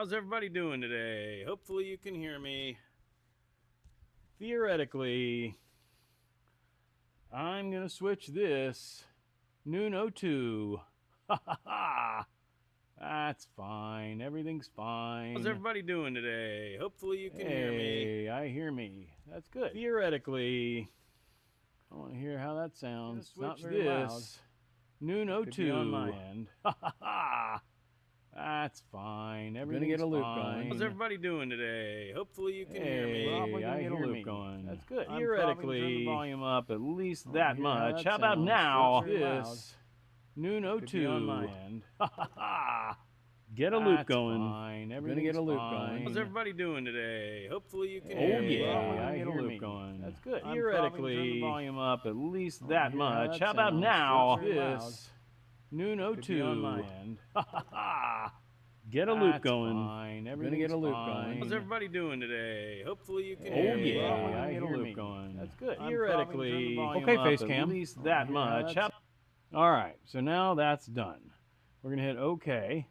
How's everybody doing today? Hopefully you can hear me. Theoretically, I'm going to switch this Noon 02. Ha ha ha. That's fine. Everything's fine. How's everybody doing today? Hopefully you can hear me. Hey, I hear me. That's good. Theoretically, I want to hear how that sounds. Switch this loud. Noon 02 on my end. Ha ha ha. That's fine. Everything's gonna get a loop going. How's everybody doing today? Hopefully you can hear me. Probably gonna get a loop going. That's good. Theoretically, turn the volume up at least that much. How about now? This Noon 02 on my end. Ha ha ha. Get a loop going. Fine. Everything's gonna get a loop going. How's everybody doing today? Hopefully you can hear me. I hear a loop going. That's good. Theoretically, turn the volume up at least that much. How about now? This Noon 02 on my end. Ha ha ha. Get a loop going. Fine. Gonna get a loop going. How's everybody doing today? Hopefully you can hear me. I hear a loop going. That's good. Theoretically, okay, face cam. At least that much. All right. So now that's done. We're gonna hit OK.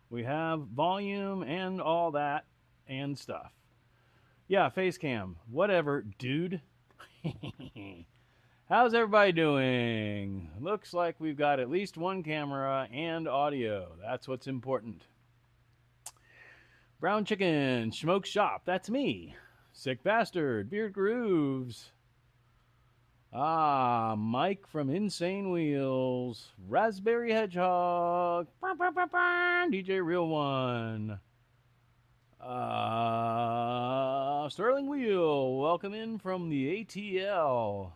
We have volume and all that and stuff. Yeah, face cam. Whatever, dude. How's everybody doing? Looks like we've got at least one camera and audio. That's what's important. Brown Chicken, Schmoke Shop, that's me. Sick Bastard, Beard Grooves. Mike from Insane Wheels. Raspberry Hedgehog. DJ Real One. Sterling Wheel, welcome in from the ATL.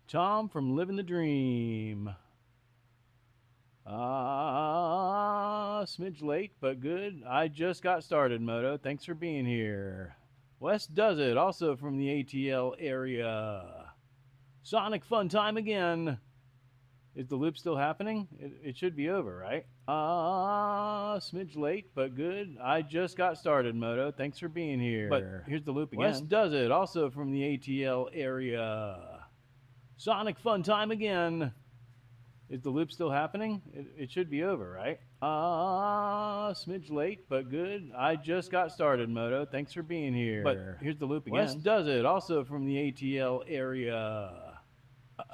Tom from Living the Dream. Smidge late, but good. I just got started, Moto. Thanks for being here. West Does It, also from the ATL area. Sonic Fun Time again. Is the loop still happening? It should be over, right? Smidge late, but good. I just got started, Moto. Thanks for being here. But here's the loop again. West Does It, also from the ATL area. Sonic Fun Time again. Is the loop still happening? It should be over, right? Smidge late, but good. I just got started, Moto. Thanks for being here. But here's the loop again. West Does It, also from the ATL area.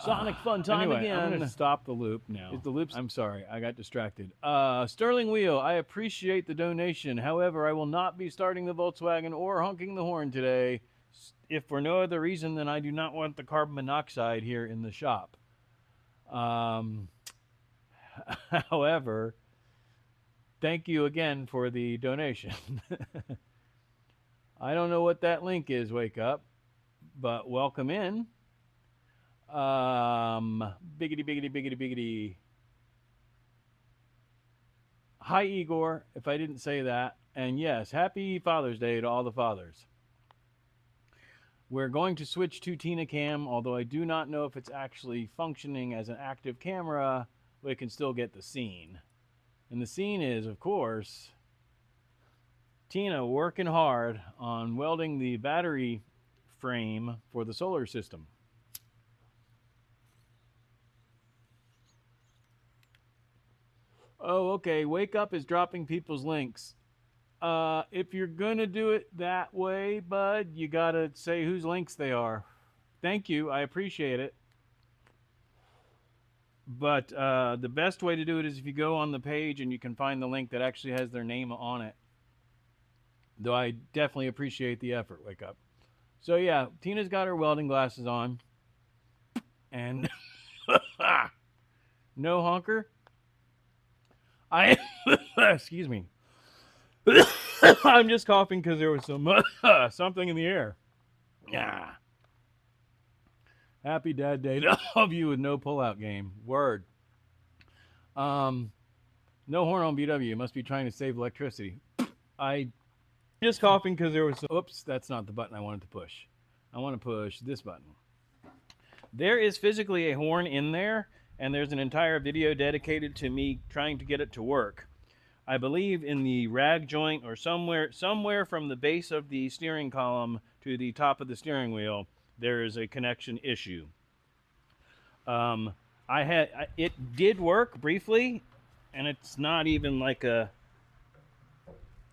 Sonic Fun Time again. I'm going to stop the loop now. Is the loop? I'm sorry, I got distracted. Sterling Wheel, I appreciate the donation. However, I will not be starting the Volkswagen or honking the horn today, if for no other reason than I do not want the carbon monoxide here in the shop. However, thank you again for the donation. I don't know what that link is, Wake Up, but welcome in. Biggity, biggity, biggity, biggity. Hi, Igor, if I didn't say that. And yes, happy Father's Day to all the fathers. We're going to switch to Tina Cam, although I do not know if it's actually functioning as an active camera, but it can still get the scene. And the scene is, of course, Tina working hard on welding the battery frame for the solar system. Oh, okay. Wake Up is dropping people's links. If you're going to do it that way, bud, you got to say whose links they are. Thank you. I appreciate it. But the best way to do it is if you go on the page and you can find the link that actually has their name on it. Though I definitely appreciate the effort, Wake Up. So, yeah, Tina's got her welding glasses on. And no honker. Excuse me. I'm just coughing because there was some something in the air. Yeah. Happy Dad Day to all of you with no pullout game. Word. No horn on BW. Must be trying to save electricity. I just coughing because there was some. Oops, that's not the button I wanted to push. I want to push this button. There is physically a horn in there, and there's an entire video dedicated to me trying to get it to work. I believe in the rag joint or somewhere from the base of the steering column to the top of the steering wheel, there is a connection issue. It did work briefly, and it's not even like a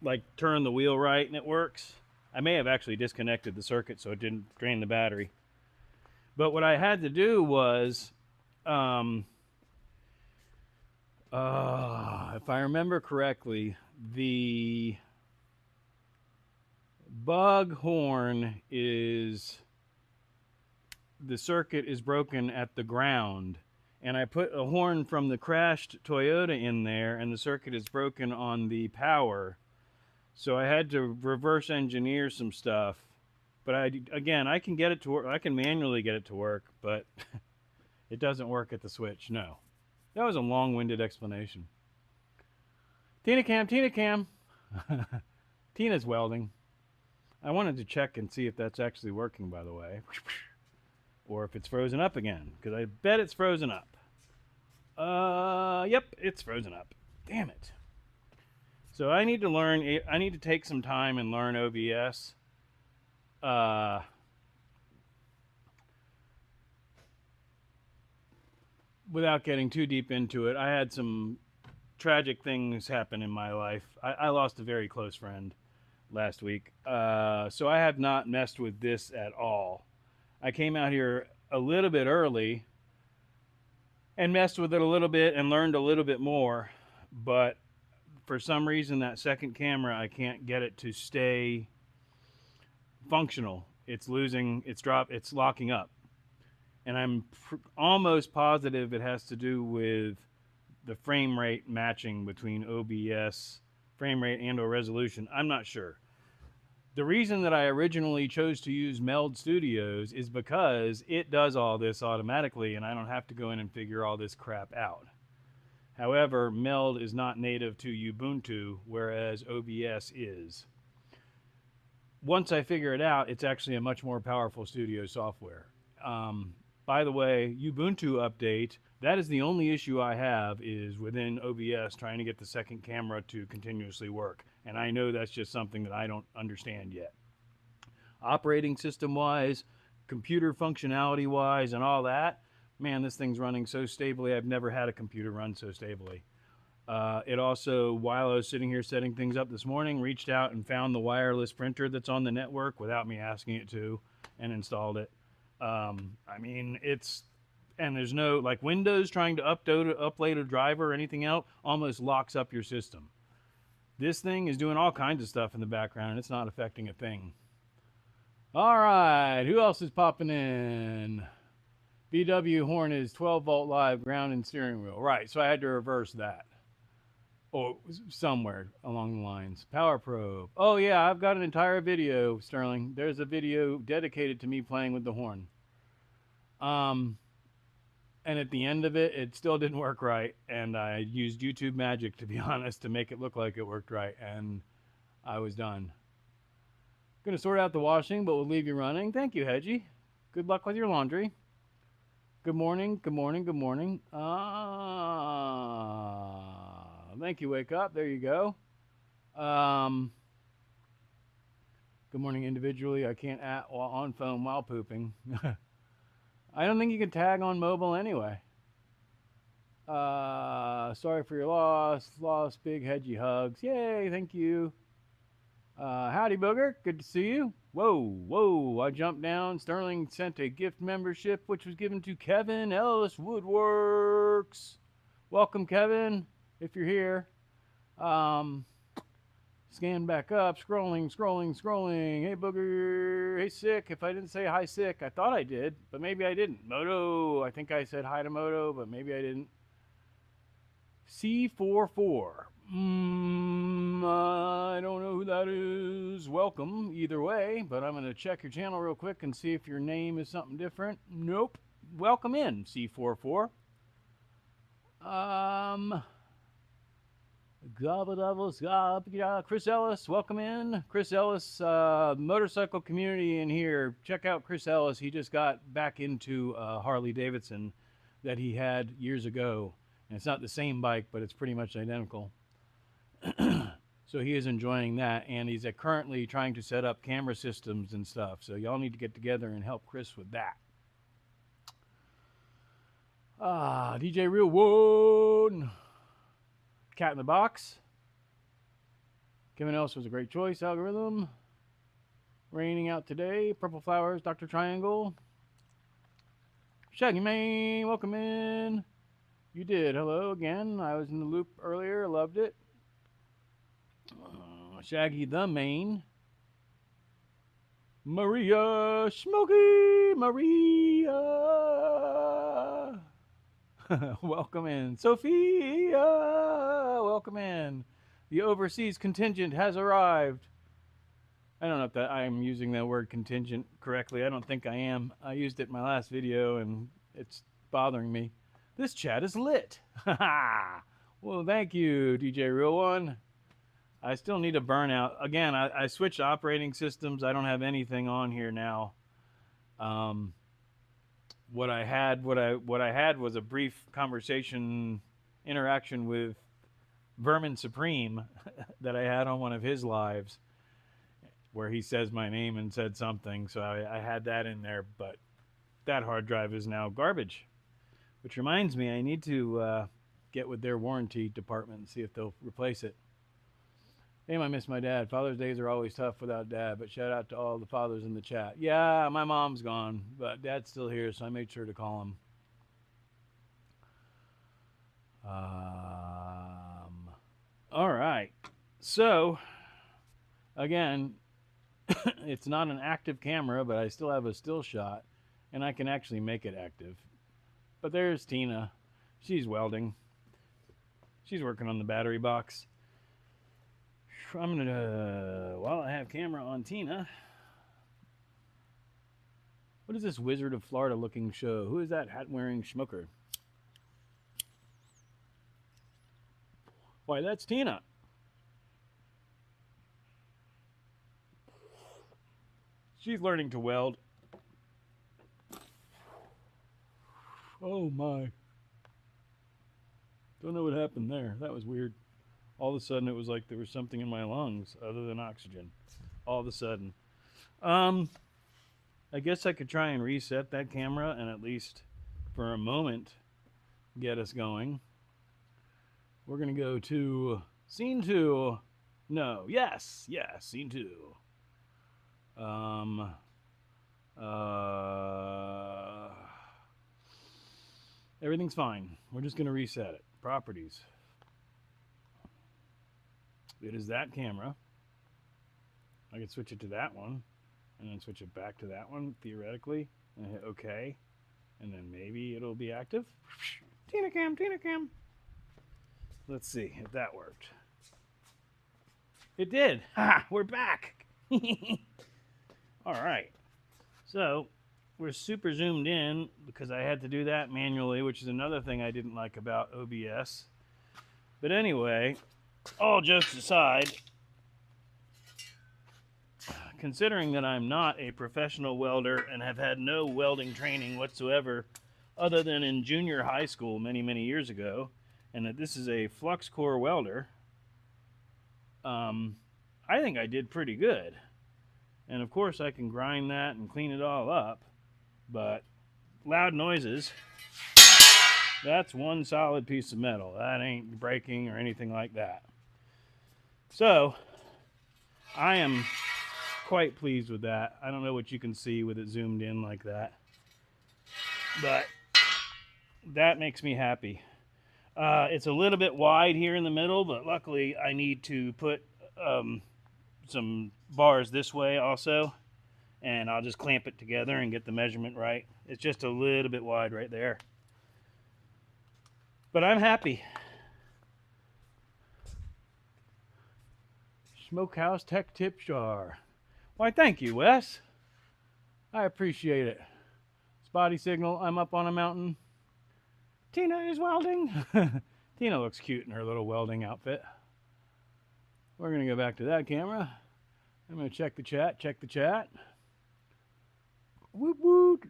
like turn the wheel right and it works. I may have actually disconnected the circuit so it didn't drain the battery. But what I had to do was, if I remember correctly, the bug horn is, the circuit is broken at the ground. And I put a horn from the crashed Toyota in there, and the circuit is broken on the power. So I had to reverse engineer some stuff. But I can get it to work. I can manually get it to work, but it doesn't work at the switch. No. That was a long-winded explanation. Tina Cam. Tina's welding. I wanted to check and see if that's actually working, by the way. Or if it's frozen up again, because I bet it's frozen up. Yep, it's frozen up. Damn it. So I need to take some time and learn OBS. Without getting too deep into it, I had some tragic things happen in my life. I lost a very close friend last week. So I have not messed with this at all. I came out here a little bit early and messed with it a little bit and learned a little bit more, but for some reason that second camera, I can't get it to stay functional. It's it's locking up. And I'm almost positive it has to do with the frame rate matching between OBS frame rate and or resolution. I'm not sure. The reason that I originally chose to use Meld Studios is because it does all this automatically and I don't have to go in and figure all this crap out. However, Meld is not native to Ubuntu, whereas OBS is. Once I figure it out, it's actually a much more powerful studio software. By the way, Ubuntu update, that is the only issue I have is within OBS trying to get the second camera to continuously work. And I know that's just something that I don't understand yet. Operating system wise, computer functionality wise, and all that, man, this thing's running so stably. I've never had a computer run so stably. It also, while I was sitting here setting things up this morning, reached out and found the wireless printer that's on the network without me asking it to and installed it. I mean, and there's no, like Windows trying to upload a driver or anything else almost locks up your system. This thing is doing all kinds of stuff in the background and it's not affecting a thing. All right, who else is popping in? VW horn is 12 volt live ground and steering wheel. Right, so I had to reverse that. Or somewhere along the lines. Power probe. Oh yeah, I've got an entire video, Sterling. There's a video dedicated to me playing with the horn. And at the end of it, it still didn't work right. And I used YouTube magic, to be honest, to make it look like it worked right. And I was done. Gonna sort out the washing, but we'll leave you running. Thank you, Hedgie. Good luck with your laundry. Good morning, good morning, good morning. Thank you, Wake Up. There you go. Good morning individually. I can't on phone while pooping. I don't think you can tag on mobile anyway. Sorry for your loss. Lost, big hedgy hugs. Yay, thank you. Howdy, Booger. Good to see you. Whoa. I jumped down. Sterling sent a gift membership, which was given to Kevin Ellis Woodworks. Welcome, Kevin, if you're here. Scan back up. Scrolling. Hey, Booger. Hey, Sick. If I didn't say hi, Sick, I thought I did, but maybe I didn't. Moto. I think I said hi to Moto, but maybe I didn't. C44. I don't know who that is. Welcome either way, but I'm going to check your channel real quick and see if your name is something different. Nope. Welcome in, C44. Chris Ellis, welcome in. Chris Ellis, motorcycle community in here. Check out Chris Ellis. He just got back into Harley Davidson that he had years ago. And it's not the same bike, but it's pretty much identical. So he is enjoying that, and he's currently trying to set up camera systems and stuff. So y'all need to get together and help Chris with that. DJ Real One. Cat in the Box. Kevin Ellis was a great choice. Algorithm. Raining out today. Purple flowers. Dr. Triangle. Shaggy Man, welcome in. You did. Hello again. I was in the loop earlier. Loved it. Shaggy the Main. Maria Schmoke. Maria. Welcome in. Sophia. Welcome in. The overseas contingent has arrived. I don't know if I'm using that word contingent correctly. I don't think I am. I used it in my last video and it's bothering me. This chat is lit. Well, thank you, DJ Real One. I still need a burnout. Again, I switched operating systems. I don't have anything on here now. What I had was a brief interaction with Vermin Supreme that I had on one of his lives, where he says my name and said something. So I had that in there, but that hard drive is now garbage. Which reminds me, I need to get with their warranty department and see if they'll replace it. Damn, I miss my dad. Father's days are always tough without dad, but shout out to all the fathers in the chat. Yeah, my mom's gone, but dad's still here, so I made sure to call him. All right. So, again, it's not an active camera, but I still have a still shot, and I can actually make it active. But there's Tina. She's welding. She's working on the battery box. I'm going to, while I have camera on Tina, what is this Wizard of Florida looking show? Who is that hat-wearing schmoker? Why, that's Tina. She's learning to weld. Oh my. Don't know what happened there. That was weird. All of a sudden it was like there was something in my lungs other than oxygen. All of a sudden. I guess I could try and reset that camera and at least for a moment get us going. We're going to go to scene 2. No. Yes. Yes. Scene 2. Everything's fine. We're just going to reset it. Properties. It is that camera. I can switch it to that one and then switch it back to that one theoretically and hit OK. And then maybe it'll be active. Tina cam, Tina cam. Let's see if that worked. It did. Ha! We're back. All right. So we're super zoomed in because I had to do that manually, which is another thing I didn't like about OBS. But anyway, all jokes aside, considering that I'm not a professional welder and have had no welding training whatsoever other than in junior high school many, many years ago, and that this is a flux core welder, I think I did pretty good. And of course I can grind that and clean it all up, but loud noises, that's one solid piece of metal. That ain't breaking or anything like that. So I am quite pleased with that. I don't know what you can see with it zoomed in like that, but that makes me happy. It's a little bit wide here in the middle, but luckily I need to put some bars this way also, and I'll just clamp it together and get the measurement right. It's just a little bit wide right there, but I'm happy. Smokehouse Tech Tip Jar. Why, thank you, Wes. I appreciate it. Spotty signal, I'm up on a mountain. Tina is welding. Tina looks cute in her little welding outfit. We're going to go back to that camera. I'm going to check the chat. Woot woot.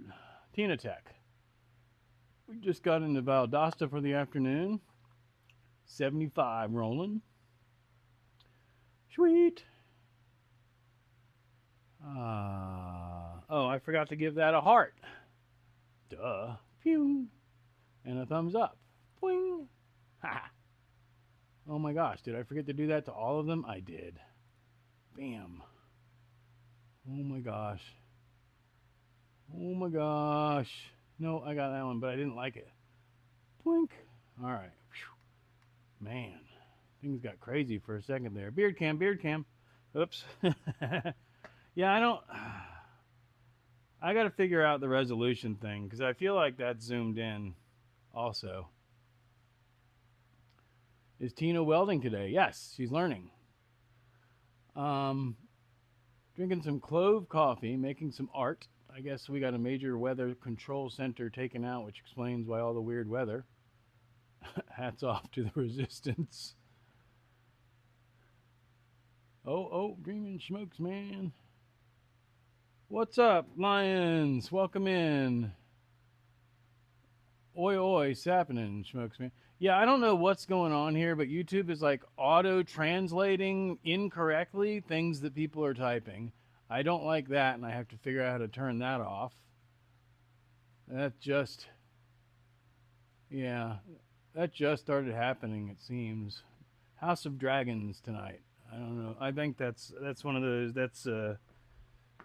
Tina Tech. We just got into Valdosta for the afternoon. 75 rolling. Sweet. Oh, I forgot to give that a heart. Duh. Pew. And a thumbs up. Boing. Ha. Oh my gosh, did I forget to do that to all of them? I did. Bam. Oh my gosh. Oh my gosh. No, I got that one, but I didn't like it. Blink. All right. Whew. Man, things got crazy for a second there. Beard cam, beard cam. Oops. Yeah, I got to figure out the resolution thing because I feel like that's zoomed in also. Is Tina welding today? Yes, she's learning. Drinking some clove coffee, making some art. I guess we got a major weather control center taken out, which explains why all the weird weather. Hats off to the resistance. Oh, Dreaming Schmokes, man. What's up, Lions? Welcome in. Oi, sappening, Schmokes, man. Yeah, I don't know what's going on here, but YouTube is like auto-translating incorrectly things that people are typing. I don't like that, and I have to figure out how to turn that off. That just started happening, it seems. House of Dragons tonight. I don't know. I think that's one of those. That's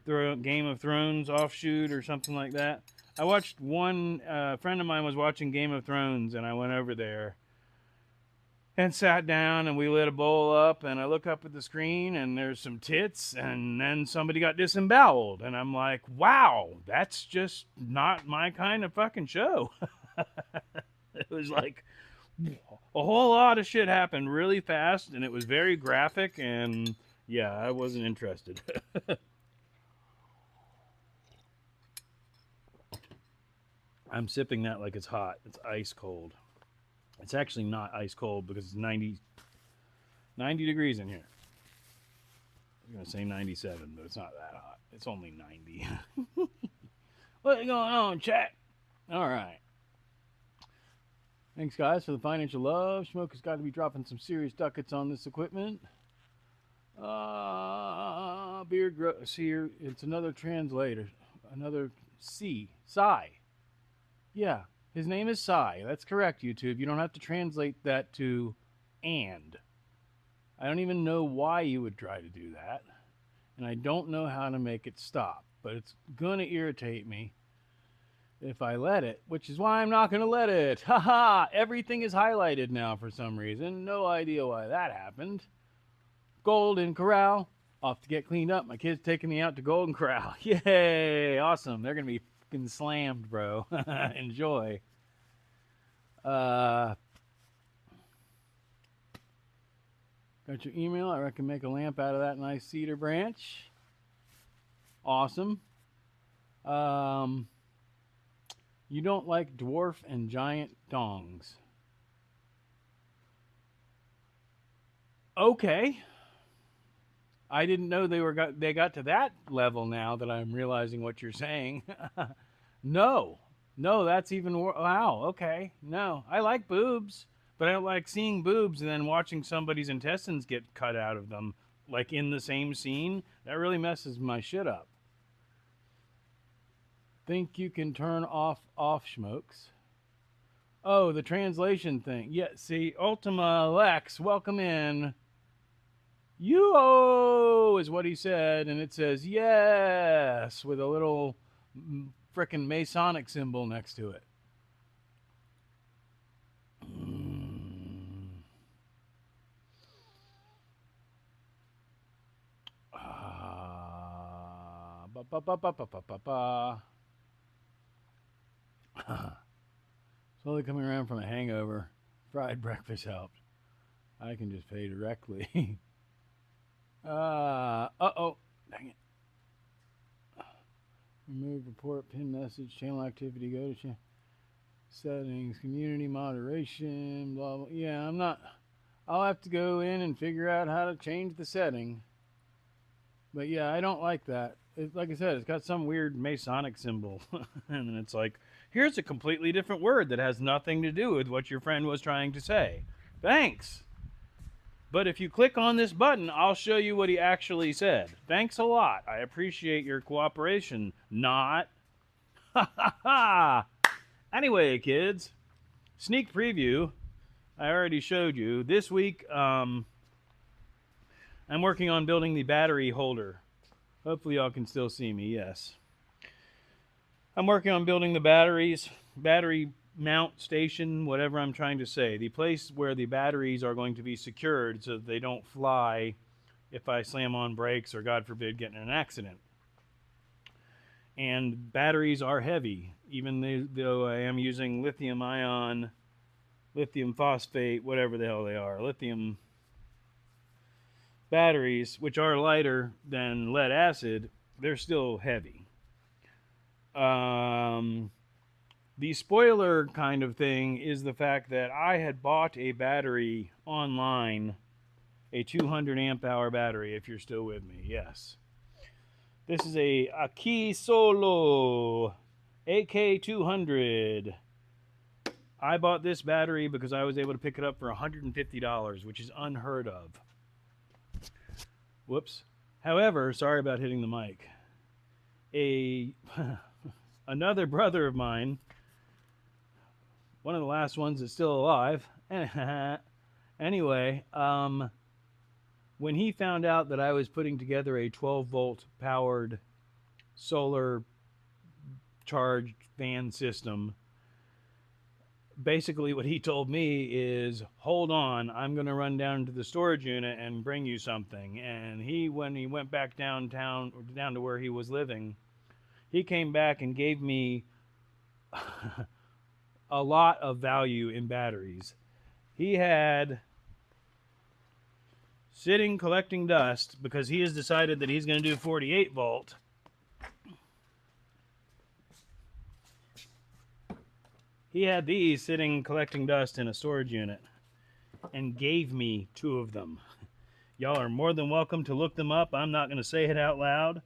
Game of Thrones offshoot or something like that. I watched one friend of mine was watching Game of Thrones, and I went over there and sat down, and we lit a bowl up, and I look up at the screen, and there's some tits, and then somebody got disemboweled, and I'm like, wow, that's just not my kind of fucking show. It was like a whole lot of shit happened really fast, and it was very graphic, and yeah, I wasn't interested. I'm sipping that like it's hot. It's ice cold. It's actually not ice cold because it's 90 degrees in here. I'm going to say 97, but it's not that hot. It's only 90. What's going on, chat? All right. Thanks, guys, for the financial love. Schmoke has got to be dropping some serious ducats on this equipment. Beard grows here. It's another translator. Another Psy. Yeah, his name is Psy. That's correct, YouTube. You don't have to translate that to and. I don't even know why you would try to do that. And I don't know how to make it stop. But it's going to irritate me if I let it, which is why I'm not going to let it. Haha, everything is highlighted now for some reason. No idea why that happened. Golden Corral. Off to get cleaned up. My kid's taking me out to Golden Corral. Yay, awesome. They're going to be fucking slammed, bro. Enjoy. Got your email. I reckon make a lamp out of that nice cedar branch. Awesome. You don't like dwarf and giant dongs. Okay. I didn't know they got to that level now that I'm realizing what you're saying. No, that's even wow. Okay, no, I like boobs, but I don't like seeing boobs and then watching somebody's intestines get cut out of them, like in the same scene. That really messes my shit up. Think you can turn off Schmokes? Oh, the translation thing. Yeah, see, Ultima Lex, welcome in. You is what he said, and it says yes with a little frickin' Masonic symbol next to it. Slowly coming around from a hangover. Fried breakfast helped. I can just pay directly. Uh-oh. Dang it. Remove report, pin message, channel activity, go to settings, community moderation, blah, blah. Yeah, I'm not. I'll have to go in and figure out how to change the setting. But yeah, I don't like that. Like I said, it's got some weird Masonic symbol. And then it's like, here's a completely different word that has nothing to do with what your friend was trying to say. Thanks. But if you click on this button, I'll show you what he actually said. Thanks a lot. I appreciate your cooperation. Not. Ha ha ha. Anyway, kids, sneak preview. I already showed you. This week, I'm working on building the battery holder. Hopefully y'all can still see me, yes. I'm working on building the battery mount station, whatever I'm trying to say. The place where the batteries are going to be secured so that they don't fly if I slam on brakes or, God forbid, get in an accident. And batteries are heavy, even though I am using lithium ion, lithium phosphate, whatever the hell they are, lithium batteries, which are lighter than lead acid, they're still heavy. The spoiler kind of thing is the fact that I had bought a battery online, a 200 amp hour battery, if you're still with me, yes. This is a Aki Solo AK200. I bought this battery because I was able to pick it up for $150, which is unheard of. Whoops. However, sorry about hitting the mic. Another brother of mine, one of the last ones that's still alive, anyway, when he found out that I was putting together a 12-volt powered solar charged fan system, basically what he told me is, hold on, I'm going to run down to the storage unit and bring you something. And when he went back downtown, down to where he was living, he came back and gave me a lot of value in batteries. He had sitting collecting dust because he has decided that he's going to do 48 volt. He had these sitting collecting dust in a storage unit and gave me 2 of them. Y'all are more than welcome to look them up. I'm not going to say it out loud,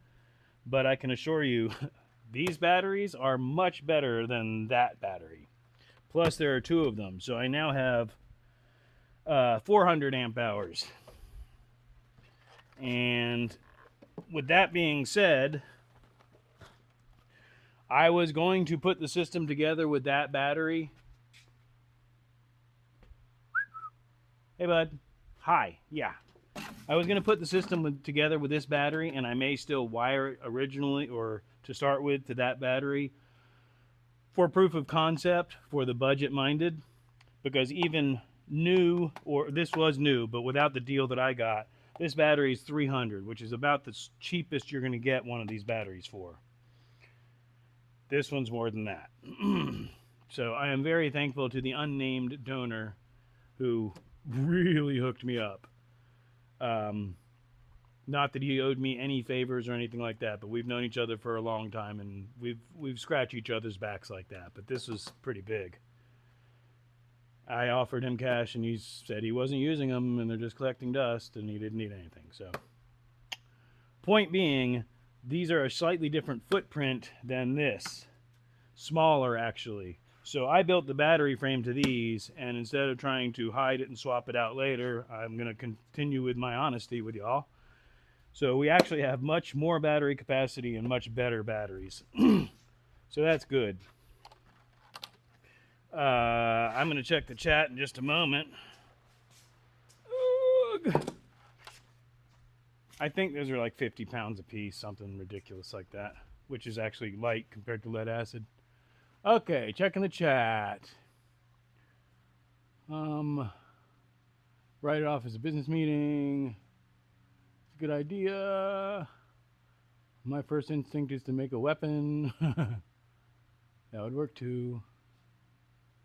but I can assure you these batteries are much better than that battery. Plus there are 2 of them, so I now have 400 amp hours. And with that being said, I was going to put the system together with that battery. Hey, bud. Hi. Yeah. I was going to put the system together with this battery, and I may still wire it originally or to start with to that battery for proof of concept for the budget-minded, because even new, or this was new, but without the deal that I got, this battery is $300, which is about the cheapest you're going to get one of these batteries for. This one's more than that. So I am very thankful to the unnamed donor who really hooked me up. Not that he owed me any favors or anything like that, but we've known each other for a long time, and we've scratched each other's backs like that. But this was pretty big. I offered him cash, and he said he wasn't using them, and they're just collecting dust, and he didn't need anything. So, point being, these are a slightly different footprint than this. Smaller, actually. So I built the battery frame to these, and instead of trying to hide it and swap it out later, I'm going to continue with my honesty with y'all. So we actually have much more battery capacity and much better batteries. So that's good. I'm going to check the chat in just a moment. Ugh. I think those are like 50 pounds a piece, something ridiculous like that, which is actually light compared to lead acid. Okay, checking the chat. Write it off as a business meeting. It's a good idea. My first instinct is to make a weapon. That would work too.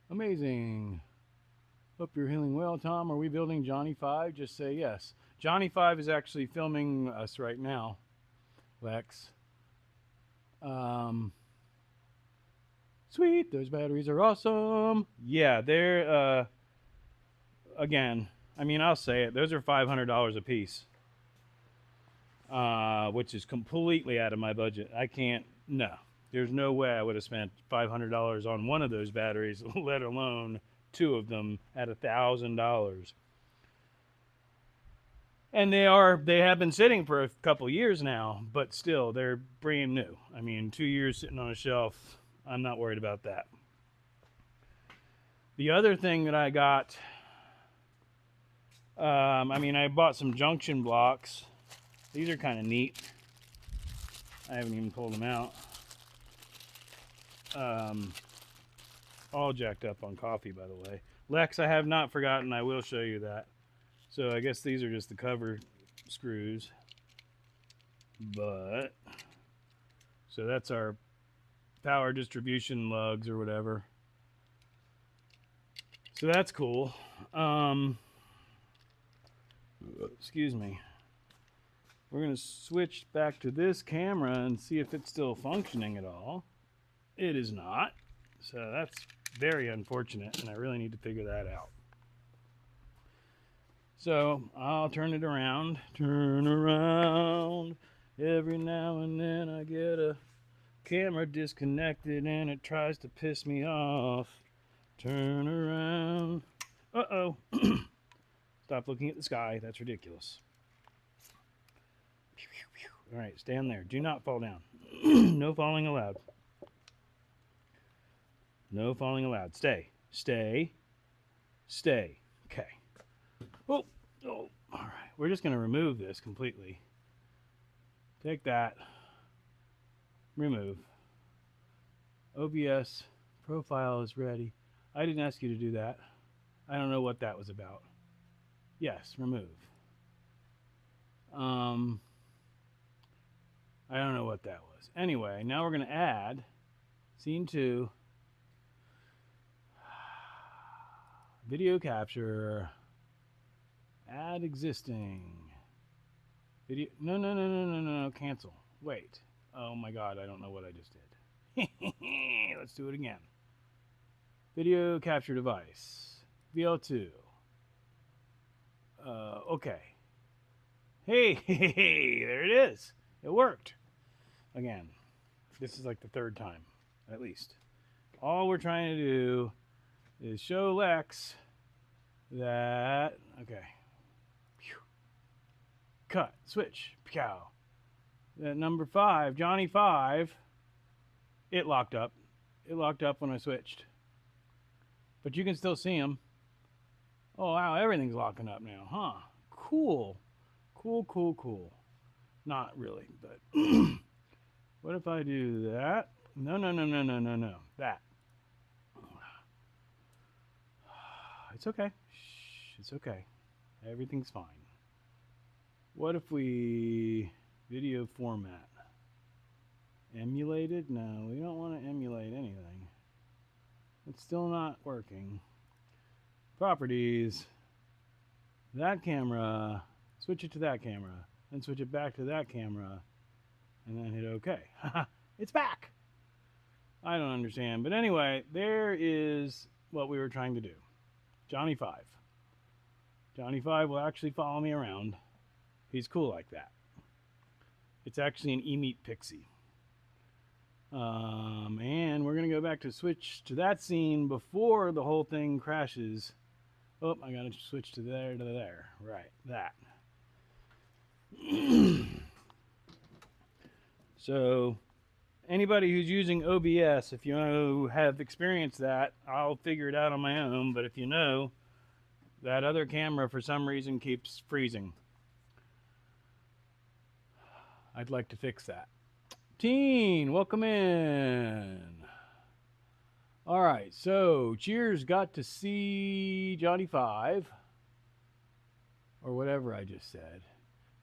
Amazing. Hope you're healing well, Tom. Are we building Johnny 5? Just say yes. Johnny 5 is actually filming us right now, Lex. Sweet, those batteries are awesome. Yeah, they're, again, I mean, I'll say it. Those are $500 a piece, which is completely out of my budget. I can't, no. There's no way I would have spent $500 on one of those batteries, let alone 2 of them at $1,000. And they have been sitting for a couple years now, but still, they're brand new. I mean, 2 years sitting on a shelf, I'm not worried about that. The other thing that I got I mean, I bought some junction blocks. These are kind of neat. I haven't even pulled them out. All jacked up on coffee, by the way. Lex, I have not forgotten. I will show you that. So I guess these are just the cover screws. But, so that's our power distribution lugs or whatever. So that's cool. Excuse me. We're going to switch back to this camera and see if it's still functioning at all. It is not. So that's very unfortunate, and I really need to figure that out. So I'll turn it around. Turn around. Every now and then I get a camera disconnected and it tries to piss me off. Turn around. Uh-oh. Stop looking at the sky. That's ridiculous. All right, stand there. Do not fall down. No falling allowed. No falling allowed. Stay. Stay. Stay. Okay. Oh. All right. We're just going to remove this completely. Take that. Remove. OBS profile is ready. I didn't ask you to do that. I don't know what that was about. Yes, remove. I don't know what that was. Anyway, now we're going to add scene 2. Video capture. Add existing. Video. No. Cancel. Wait. Oh my God, I don't know what I just did. Let's do it again. Video capture device. VL2. Okay. Hey, there it is. It worked. Again, this is like the 3rd time, at least. All we're trying to do is show Lex that, okay. Cut, switch, pow. That number 5, Johnny 5, it locked up. It locked up when I switched. But you can still see him. Oh, wow, everything's locking up now, huh? Cool. Cool. Not really, but what if I do that? No. That. It's okay. Shh, it's okay. Everything's fine. What if we video format? Emulated? No, we don't want to emulate anything. It's still not working. Properties. That camera. Switch it to that camera. Then switch it back to that camera. And then hit OK. It's back! I don't understand. But anyway, there is what we were trying to do. Johnny 5. Johnny 5 will actually follow me around. He's cool like that. It's actually an E-Meat Pixie. And we're going to go back to switch to that scene before the whole thing crashes. Oh, I got to switch to there to there. Right, that. So, anybody who's using OBS, if you have experienced that, I'll figure it out on my own. But if you know, that other camera for some reason keeps freezing. I'd like to fix that. Teen, welcome in. All right, so Cheers got to see Johnny 5, or whatever I just said.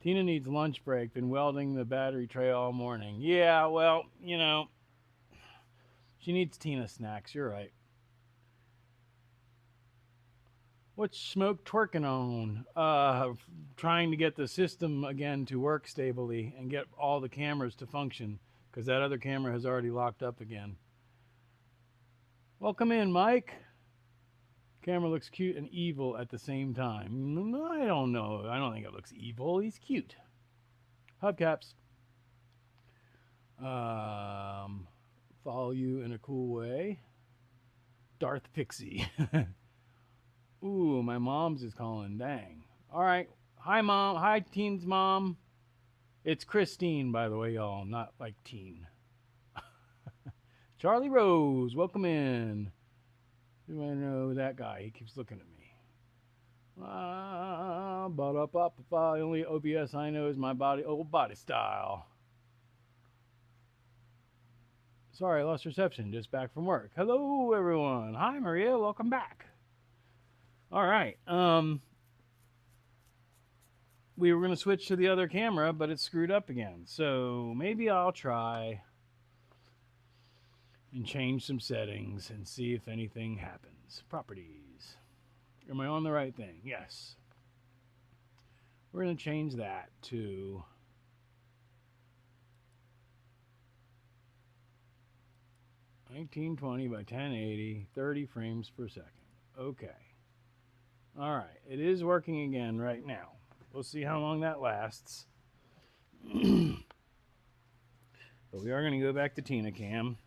Tina needs lunch break, been welding the battery tray all morning. Yeah, well, you know, she needs Tina snacks, you're right. What's Schmoke twerking on? Trying to get the system again to work stably and get all the cameras to function, because that other camera has already locked up again. Welcome in, Mike. Camera looks cute and evil at the same time. I don't know. I don't think it looks evil. He's cute. Hubcaps. Follow you in a cool way. Darth Pixie. Ooh, my mom's is calling. Dang. All right. Hi, Mom. Hi, Teen's mom. It's Christine, by the way, y'all. Not like Teen. Charlie Rose, welcome in. Do I know that guy? He keeps looking at me. The only OBS I know is my old body style. Sorry, I lost reception. Just back from work. Hello, everyone. Hi, Maria. Welcome back. All right. We were going to switch to the other camera, but it's screwed up again. So maybe I'll try and change some settings and see if anything happens. Properties. Am I on the right thing? Yes. We're going to change that to 1920 by 1080, 30 frames per second. Okay. All right. It is working again right now. We'll see how long that lasts. But we are going to go back to Tina Cam.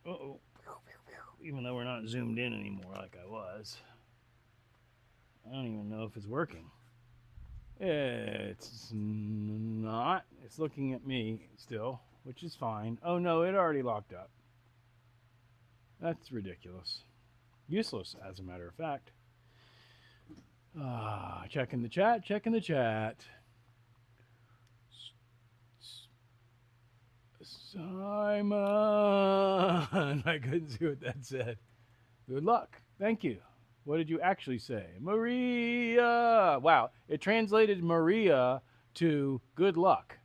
Uh-oh. Even though we're not zoomed in anymore like I was. I don't even know if it's working. It's not. It's looking at me still, which is fine. Oh no, it already locked up. That's ridiculous. Useless, as a matter of fact. Checking the chat, checking the chat. Simon! I couldn't see what that said. Good luck. Thank you. What did you actually say? Maria! Wow, it translated Maria to good luck.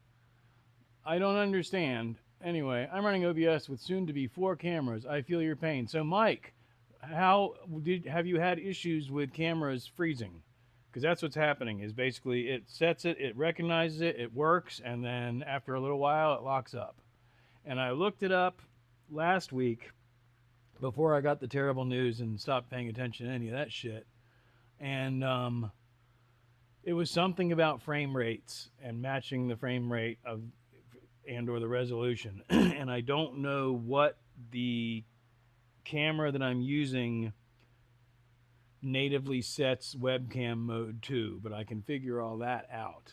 I don't understand. Anyway, I'm running OBS with soon to be 4 cameras. I feel your pain. So Mike, have you had issues with cameras freezing? Because that's what's happening, is basically it sets it, it recognizes it, it works, and then after a little while it locks up. And I looked it up last week before I got the terrible news and stopped paying attention to any of that shit. And it was something about frame rates and matching the frame rate of and or the resolution. And I don't know what the camera that I'm using natively sets webcam mode to, but I can figure all that out.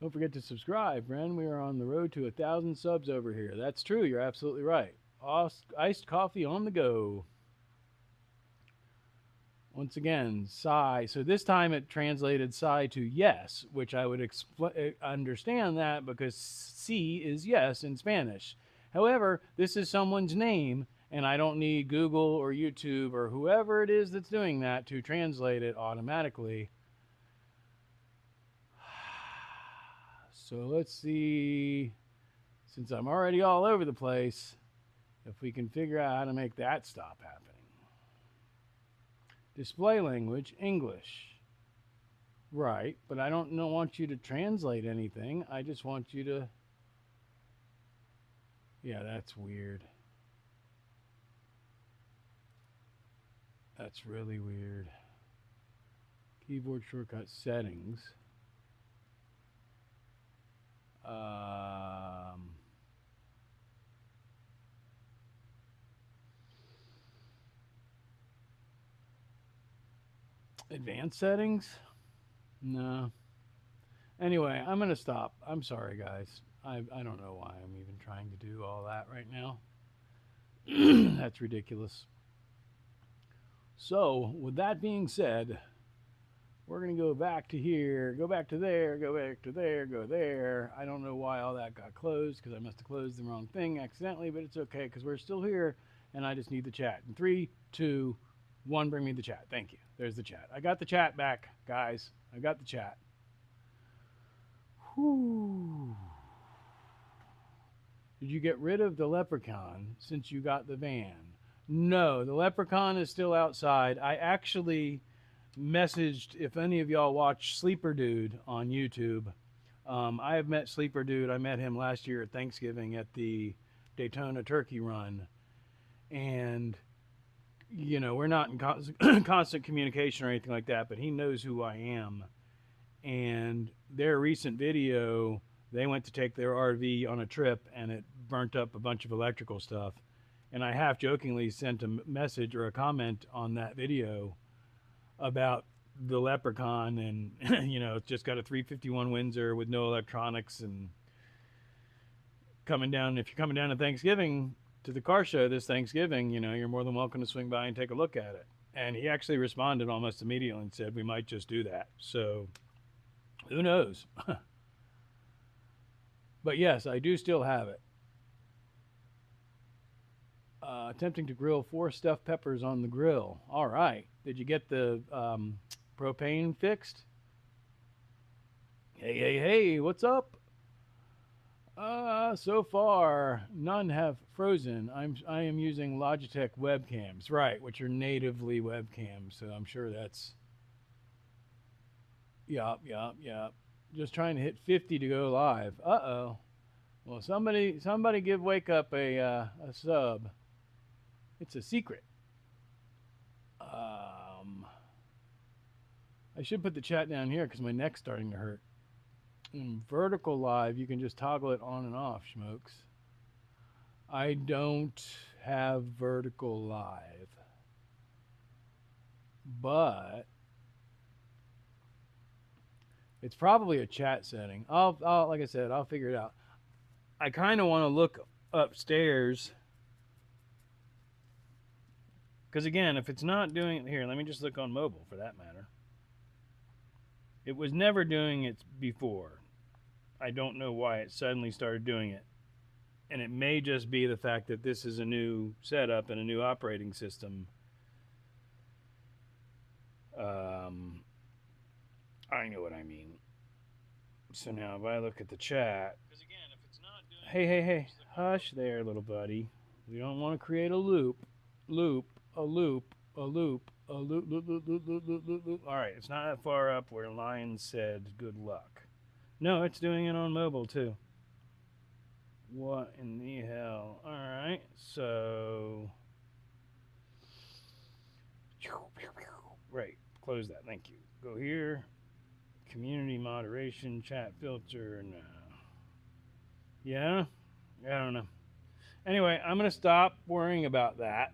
Don't forget to subscribe, friend. We are on the road to 1,000 subs over here. That's true. You're absolutely right. Iced coffee on the go. Once again, sigh. So this time it translated sigh to yes, which I would understand that because sí is yes in Spanish. However, this is someone's name, and I don't need Google or YouTube or whoever it is that's doing that to translate it automatically. So let's see, since I'm already all over the place, if we can figure out how to make that stop happening. Display language, English. Right, but I don't want you to translate anything. I just want you to... Yeah, that's weird. That's really weird. Keyboard shortcut settings. Advanced settings? No. Anyway, I'm going to stop. I'm sorry, guys. I don't know why I'm even trying to do all that right now. That's ridiculous. So, with that being said, we're going to go back to here, go back to there, go back to there, go there. I don't know why all that got closed, because I must have closed the wrong thing accidentally, but it's okay, because we're still here, and I just need the chat. In 3, 2, 1, bring me the chat. Thank you. There's the chat. I got the chat back, guys. I got the chat. Whew. Did you get rid of the leprechaun since you got the van? No, the leprechaun is still outside. I actually messaged, if any of y'all watch Sleeper Dude on YouTube. I have met Sleeper Dude. I met him last year at Thanksgiving at the Daytona Turkey Run. And, you know, we're not in constant communication or anything like that, but he knows who I am. And their recent video, they went to take their RV on a trip and it burnt up a bunch of electrical stuff. And I half jokingly sent a message or a comment on that video about the Leprechaun, and you know, it's just got a 351 Windsor with no electronics, and coming down, if you're coming down to Thanksgiving to the car show this Thanksgiving, you know, you're more than welcome to swing by and take a look at it. And he actually responded almost immediately and said we might just do that. So who knows? But yes, I do still have it. Attempting to grill 4 stuffed peppers on the grill. All right. Did you get the propane fixed? Hey, what's up? So far, none have frozen. I am using Logitech webcams, right, which are natively webcams, so I'm sure that's... Yup. Just trying to hit 50 to go live. Uh-oh. Well, somebody give Wake Up a sub. It's a secret. I should put the chat down here because my neck's starting to hurt. In vertical live, you can just toggle it on and off, Schmokes. I don't have vertical live, but it's probably a chat setting. I'll like I said, I'll figure it out. I kind of want to look upstairs because again, if it's not doing it here, let me just look on mobile for that matter. It was never doing it before. I don't know why it suddenly started doing it. And it may just be the fact that this is a new setup and a new operating system. I know what I mean. So now if I look at the chat, again, if it's not doing hey, hush there, little buddy. We don't want to create a loop. All right, it's not that far up where Lion said good luck. No, it's doing it on mobile too. What in the hell? All right, so right, close that. Thank you. Go here. Community moderation, chat filter. No. Yeah, I don't know. Anyway, I'm gonna stop worrying about that.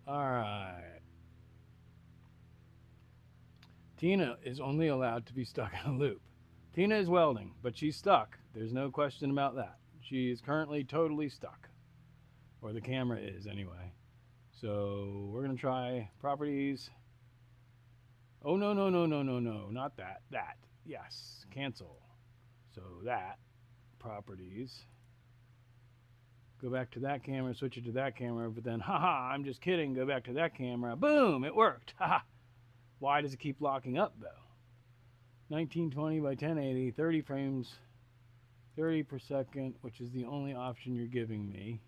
All right. Tina is only allowed to be stuck in a loop. Tina is welding, but she's stuck. There's no question about that. She is currently totally stuck. Or the camera is anyway. So we're going to try properties. Oh, no. Not that. That. Yes. Cancel. So that. Properties. Go back to that camera, switch it to that camera, but then, haha, I'm just kidding. Go back to that camera. Boom, it worked. Haha. Why does it keep locking up, though? 1920 by 1080, 30 frames, 30 per second, which is the only option you're giving me.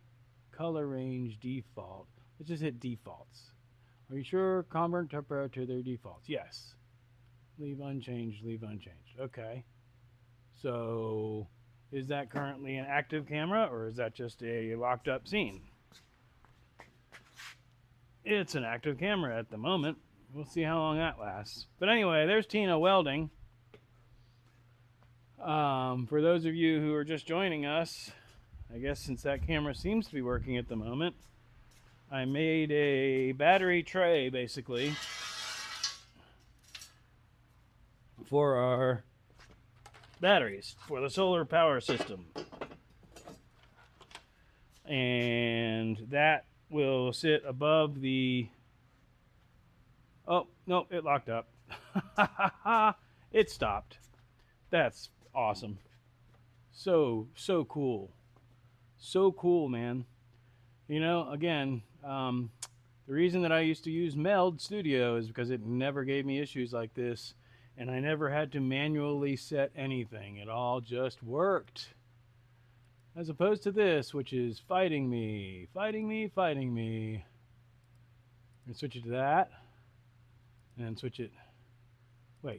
Color range, default. Let's just hit defaults. Are you sure? Convert temperature to their defaults. Yes. Leave unchanged, leave unchanged. Okay. So, is that currently an active camera, or is that just a locked up scene? It's an active camera at the moment. We'll see how long that lasts. But anyway, there's Tina welding. For those of you who are just joining us, I guess since that camera seems to be working at the moment, I made a battery tray, basically, for our batteries, for the solar power system. And that will sit above the... Oh, no, it locked up. It stopped. That's awesome. So cool. So cool, man. You know, again, the reason that I used to use Meld Studio is because it never gave me issues like this, and I never had to manually set anything. It all just worked. As opposed to this, which is fighting me. And switch it to that. And switch it,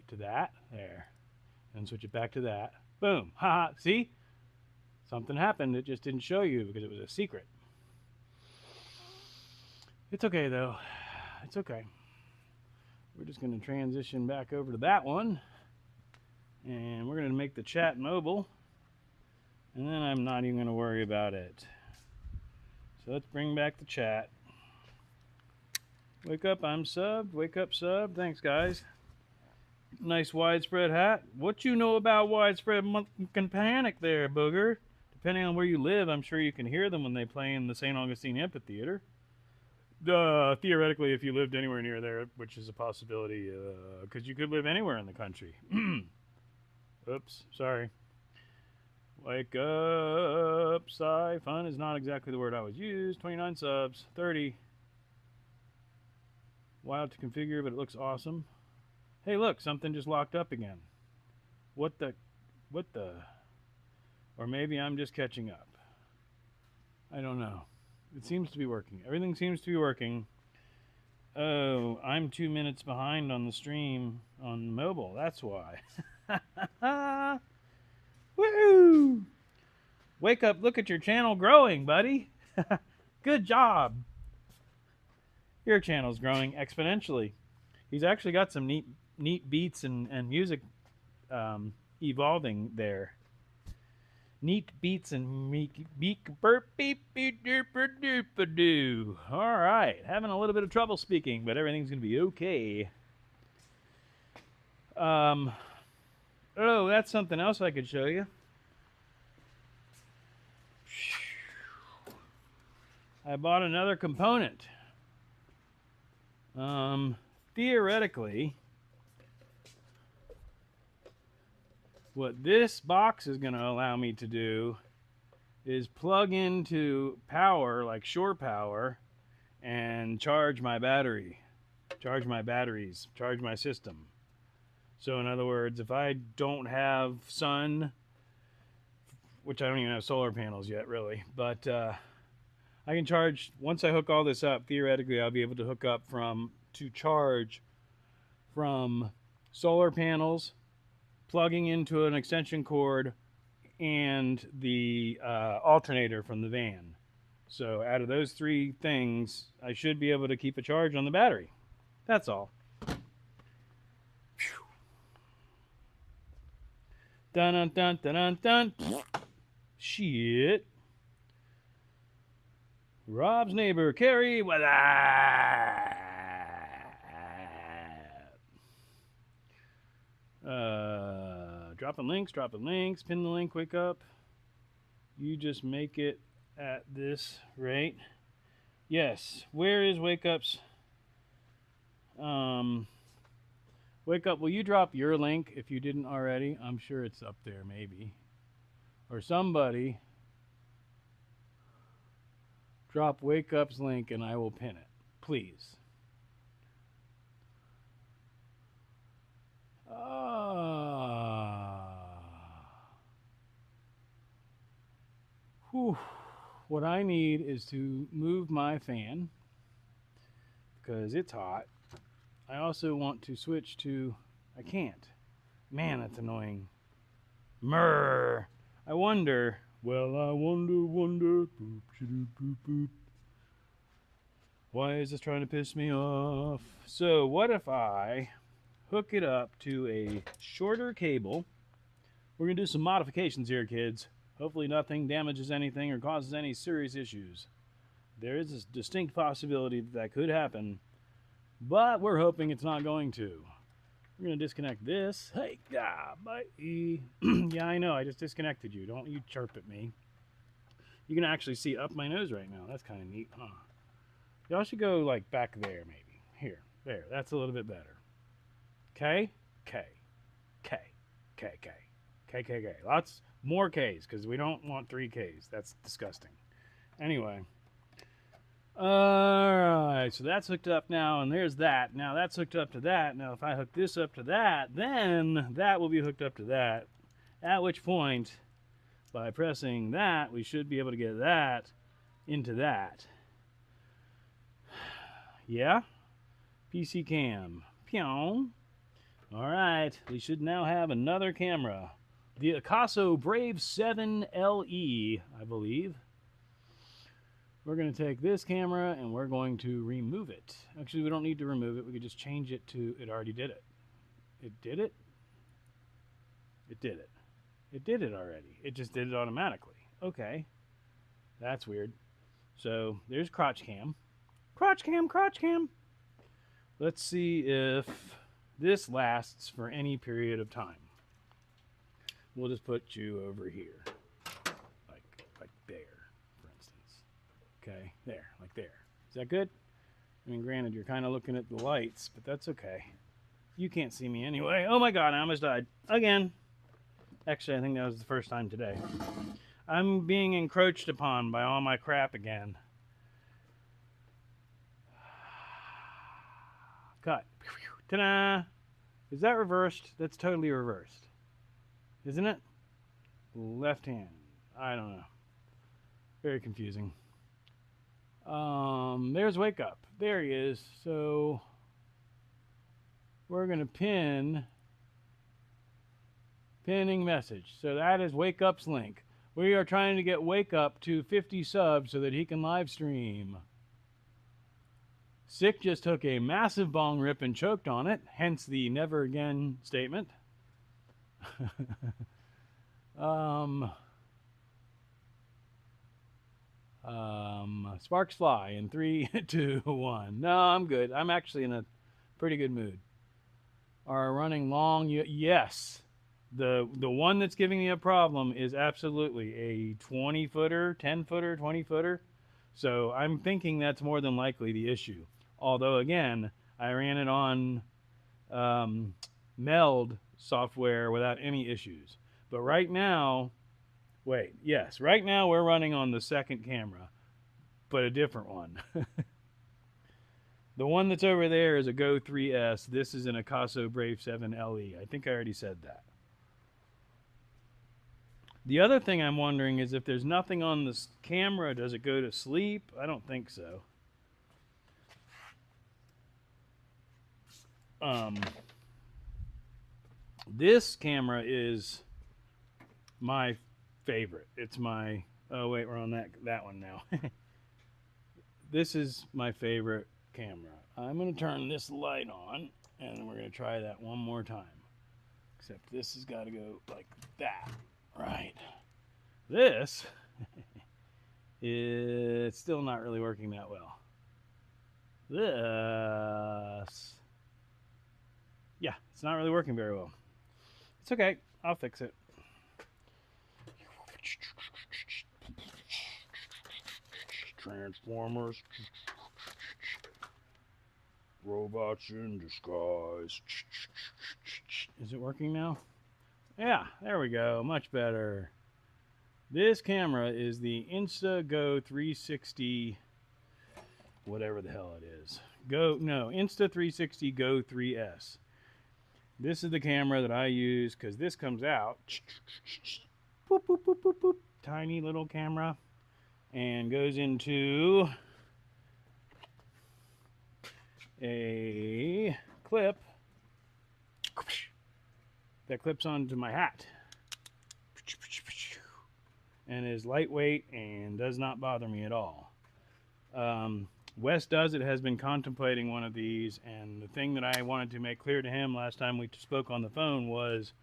to that, there. And switch it back to that. Boom, haha, see? Something happened, it just didn't show you because it was a secret. It's okay though, it's okay. We're just gonna transition back over to that one. And we're gonna make the chat mobile. And then I'm not even gonna worry about it. So let's bring back the chat. Wake up, I'm subbed. Wake up, sub. Thanks, guys. Nice widespread hat. What you know about widespread panic there, Booger? Depending on where you live, I'm sure you can hear them when they play in the St. Augustine Amphitheater. Theoretically, if you lived anywhere near there, which is a possibility, because you could live anywhere in the country. Oops, sorry. Wake up, sci-fun is not exactly the word I was used. 29 subs, 30. Wild to configure, but it looks awesome. Hey, look, something just locked up again. What the? Or maybe I'm just catching up. I don't know. It seems to be working. Everything seems to be working. Oh, I'm 2 minutes behind on the stream on mobile. That's why. Woo! Wake up, look at your channel growing, buddy. Good job. Your channel's growing exponentially. He's actually got some neat beats and music evolving there. Neat beats and beep burp beep beep dooper dooper doo. All right, having a little bit of trouble speaking, but everything's gonna be okay. Oh, that's something else I could show you. I bought another component. Theoretically, what this box is going to allow me to do is plug into power, like shore power, and charge my battery, charge my batteries, charge my system. So in other words, if I don't have sun, which I don't even have solar panels yet really, but I can charge, once I hook all this up, theoretically I'll be able to hook up to charge from solar panels, plugging into an extension cord, and the alternator from the van. So out of those three things, I should be able to keep a charge on the battery. That's all. Dun dun dun dun dun dun. Shit. Rob's neighbor, Carrie, what up? Dropping links, pin the link, wake up. You just make it at this rate. Yes, where is Wake Up's? Wake Up, will you drop your link if you didn't already? I'm sure it's up there, maybe. Or somebody drop Wake Up's link and I will pin it, please. What I need is to move my fan because it's hot. I also want to switch to, I can't. Man, that's annoying. Murr. I wonder, well, I wonder, boop, boop, boop, boop. Why is this trying to piss me off? So what if I hook it up to a shorter cable? We're going to do some modifications here, kids. Hopefully nothing damages anything or causes any serious issues. There is a distinct possibility that could happen, but we're hoping it's not going to. We're going to disconnect this. Hey, bye. Yeah, I know. I just disconnected you. Don't you chirp at me. You can actually see up my nose right now. That's kind of neat, huh? Y'all should go, like, back there, maybe. Here. There. That's a little bit better. K. Lots more Ks, because we don't want 3 Ks. That's disgusting. Anyway. Alright, so that's hooked up now, and there's that. Now that's hooked up to that. Now if I hook this up to that, then that will be hooked up to that. At which point, by pressing that, we should be able to get that into that. Yeah? PC cam. Pew. Alright, we should now have another camera. The Akaso Brave 7 LE, I believe. We're going to take this camera and we're going to remove it. Actually, we don't need to remove it. We could just change it to, it already did it. It did it? It did it. It did it already. It just did it automatically. Okay. That's weird. So there's crotch cam. Crotch cam, crotch cam. Let's see if this lasts for any period of time. We'll just put you over here, like there, for instance. Okay, there, like there. Is that good? I mean, granted, you're kind of looking at the lights, but that's okay. You can't see me anyway. Oh my God, I almost died again. Actually, I think that was the first time today. I'm being encroached upon by all my crap again. Cut. Ta-da! Is that reversed? That's totally reversed. Isn't it? Left hand. I don't know. Very confusing. There's Wake Up. There he is. So we're going to pinning message. So that is Wake Up's link. We are trying to get Wake Up to 50 subs so that he can live stream. Sick just took a massive bong rip and choked on it, hence the never again statement. Sparks fly in 3, 2, 1. No, I'm good. I'm actually in a pretty good mood. Are running long? Yes. The one that's giving me a problem is absolutely a 20-footer, 10-footer, 20-footer. So I'm thinking that's more than likely the issue. Although, again, I ran it on Meld software without any issues. But right now, right now we're running on the second camera, but a different one. The one that's over there is a Go 3S. This is an Akaso Brave 7 LE. I think I already said that. The other thing I'm wondering is if there's nothing on this camera, does it go to sleep? I don't think so. This camera is my favorite. It's my, oh wait, we're on that one now. This is my favorite camera. I'm going to turn this light on and we're going to try that one more time. Except this has got to go like that. Right. This is still not really working that well. This, yeah, it's not really working very well. It's okay. I'll fix it. Transformers. Robots in disguise. Is it working now? Yeah, there we go. Much better. This camera is the Insta-Go 360, whatever the hell it is. Insta360 Go 3S. This is the camera that I use because this comes out. Boop, boop, boop, boop, boop. Tiny little camera. And goes into a clip that clips onto my hat. And is lightweight and does not bother me at all. Wes Does It has been contemplating one of these, and the thing that I wanted to make clear to him last time we spoke on the phone was,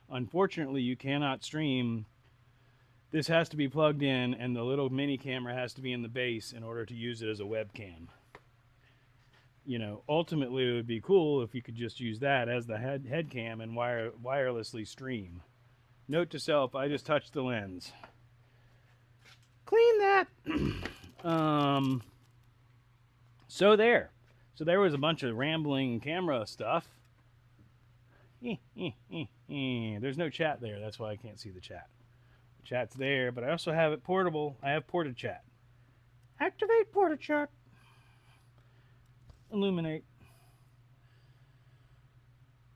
unfortunately, you cannot stream. This has to be plugged in, and the little mini camera has to be in the base in order to use it as a webcam. You know, ultimately it would be cool if you could just use that as the head cam and wirelessly stream. Note to self, I just touched the lens. Clean that. So there was a bunch of rambling camera stuff. There's no chat there. That's why I can't see the chat. The chat's there, but I also have it portable. I have Porta Chat. Activate Porta Chat. Illuminate.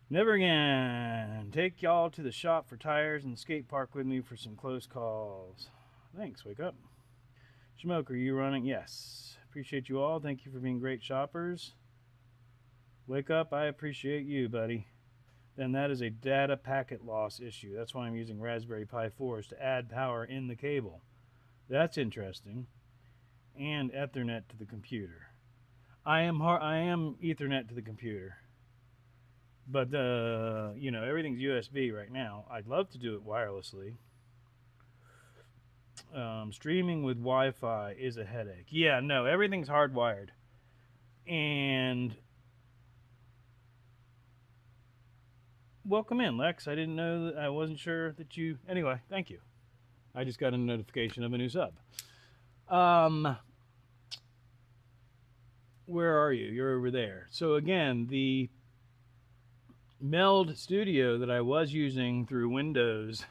Never again. Take y'all to the shop for tires and skate park with me for some close calls. Thanks, Wake Up. Schmoke, are you running? Yes. Appreciate you all. Thank you for being great shoppers. Wake Up, I appreciate you, buddy. Then that is a data packet loss issue. That's why I'm using Raspberry Pi 4s to add power in the cable. That's interesting. And Ethernet to the computer. I am Ethernet to the computer. But, you know, everything's USB right now. I'd love to do it wirelessly. Streaming with Wi-Fi is a headache. Yeah, no, everything's hardwired. And welcome in, Lex. I didn't know that. I wasn't sure that you. Anyway, thank you. I just got a notification of a new sub. Where are you? You're over there. So again, the Meld Studio that I was using through Windows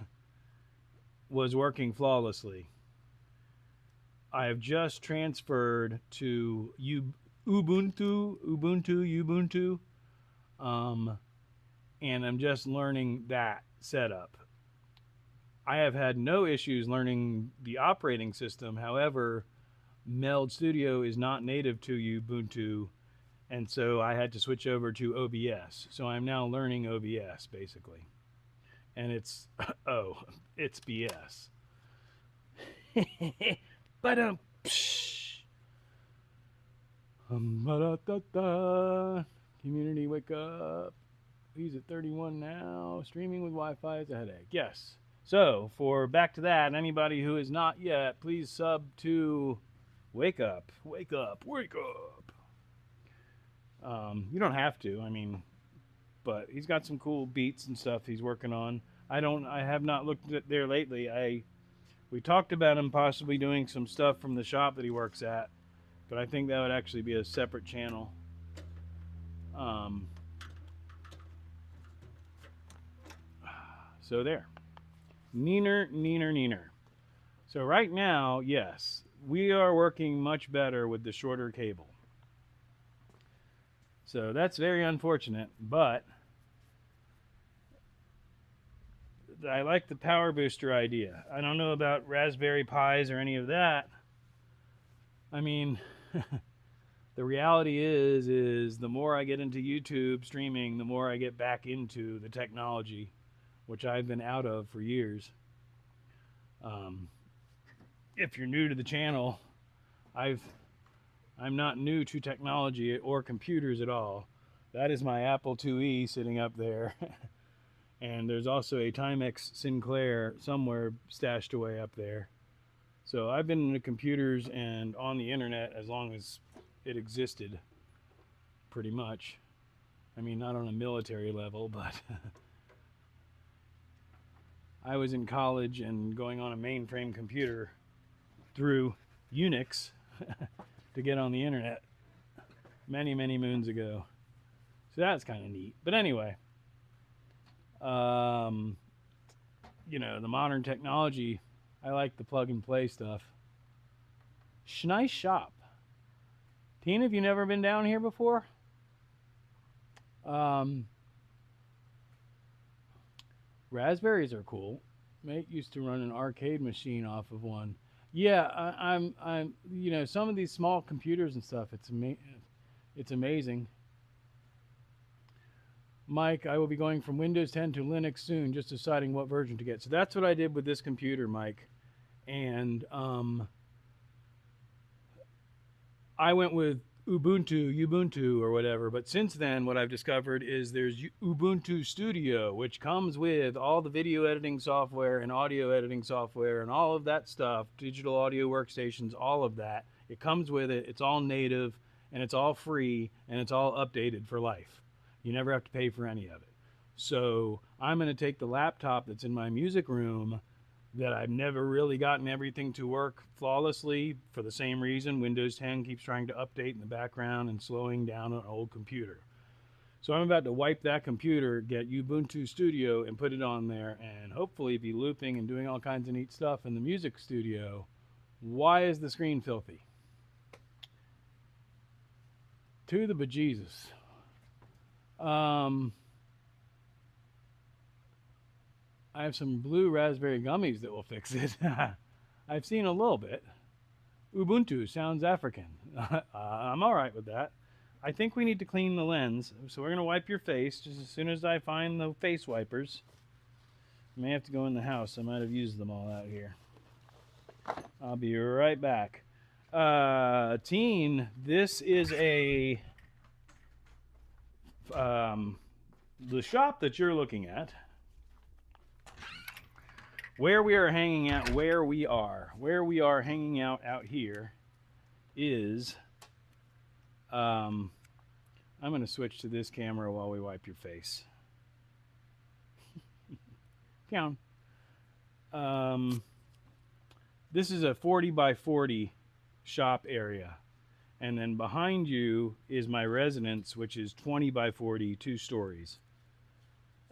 was working flawlessly. I have just transferred to Ubuntu, and I'm just learning that setup. I have had no issues learning the operating system. However, Meld Studio is not native to Ubuntu, and so I had to switch over to OBS. So I'm now learning OBS basically, and it's it's BS. But community, wake up. He's at 31 now. Streaming with Wi-Fi is a headache. Yes. So for back to that, anybody who is not yet, please sub to Wake Up, Wake Up, Wake Up. You don't have to. I mean, but he's got some cool beats and stuff he's working on. I have not looked at there lately. We talked about him possibly doing some stuff from the shop that he works at, but I think that would actually be a separate channel. So there. Neener. So right now, yes, we are working much better with the shorter cable. So that's very unfortunate, but I like the power booster idea. I don't know about Raspberry Pis or any of that. I mean, the reality is the more I get into YouTube streaming, the more I get back into the technology, which I've been out of for years. If you're new to the channel, I'm not new to technology or computers at all. That is my Apple IIe sitting up there. And there's also a Timex Sinclair somewhere stashed away up there. So I've been into computers and on the internet as long as it existed, pretty much. I mean, not on a military level, but I was in college and going on a mainframe computer through Unix to get on the internet many moons ago. So that's kind of neat. But anyway, you know, the modern technology, I like the plug and play stuff. Nice shop. Tina, have you never been down here before? Raspberries are cool. Mate used to run an arcade machine off of one. Yeah, I'm you know, some of these small computers and stuff, it's amazing. Mike, I will be going from Windows 10 to Linux soon, just deciding what version to get. So that's what I did with this computer, Mike. And I went with Ubuntu or whatever. But since then, what I've discovered is there's Ubuntu Studio, which comes with all the video editing software and audio editing software and all of that stuff, digital audio workstations, all of that. It comes with it. It's all native, and it's all free, and it's all updated for life. You never have to pay for any of it. So I'm going to take the laptop that's in my music room that I've never really gotten everything to work flawlessly for the same reason. Windows 10 keeps trying to update in the background and slowing down an old computer. So I'm about to wipe that computer, get Ubuntu Studio, and put it on there, and hopefully be looping and doing all kinds of neat stuff in the music studio. Why is the screen filthy? To the bejesus. I have some blue raspberry gummies that will fix it. I've seen a little bit. Ubuntu sounds African. I'm all right with that. I think we need to clean the lens, so we're going to wipe your face just as soon as I find the face wipers. I may have to go in the house. I might have used them all out here. I'll be right back. Teen, this is the shop that you're looking at. Where we are hanging out, where we are hanging out here is, I'm going to switch to this camera while we wipe your face. Pew. This is a 40 by 40 shop area. And then behind you is my residence, which is 20 by 40, 2 stories.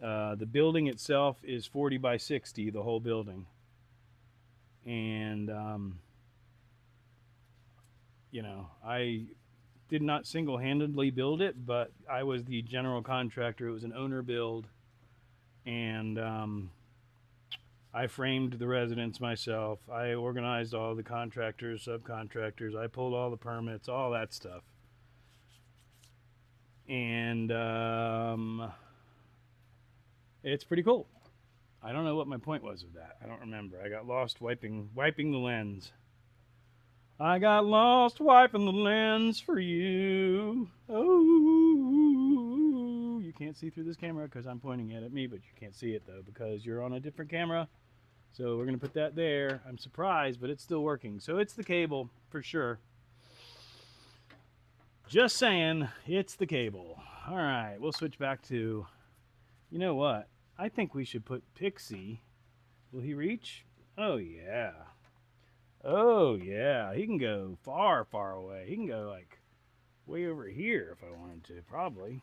The building itself is 40 by 60, the whole building. And, you know, I did not single-handedly build it, but I was the general contractor. It was an owner build. And I framed the residence myself. I organized all the contractors, subcontractors. I pulled all the permits, all that stuff. And it's pretty cool. I don't know what my point was with that. I don't remember. I got lost wiping the lens. I got lost wiping the lens for you. Oh, you can't see through this camera because I'm pointing it at me, but you can't see it though because you're on a different camera. So we're going to put that there. I'm surprised, but it's still working. So it's the cable for sure. Just saying, it's the cable. All right, we'll switch back to, you know what? I think we should put Pixie. Will he reach? Oh, yeah. Oh, yeah. He can go far, far away. He can go, like, way over here if I wanted to, probably.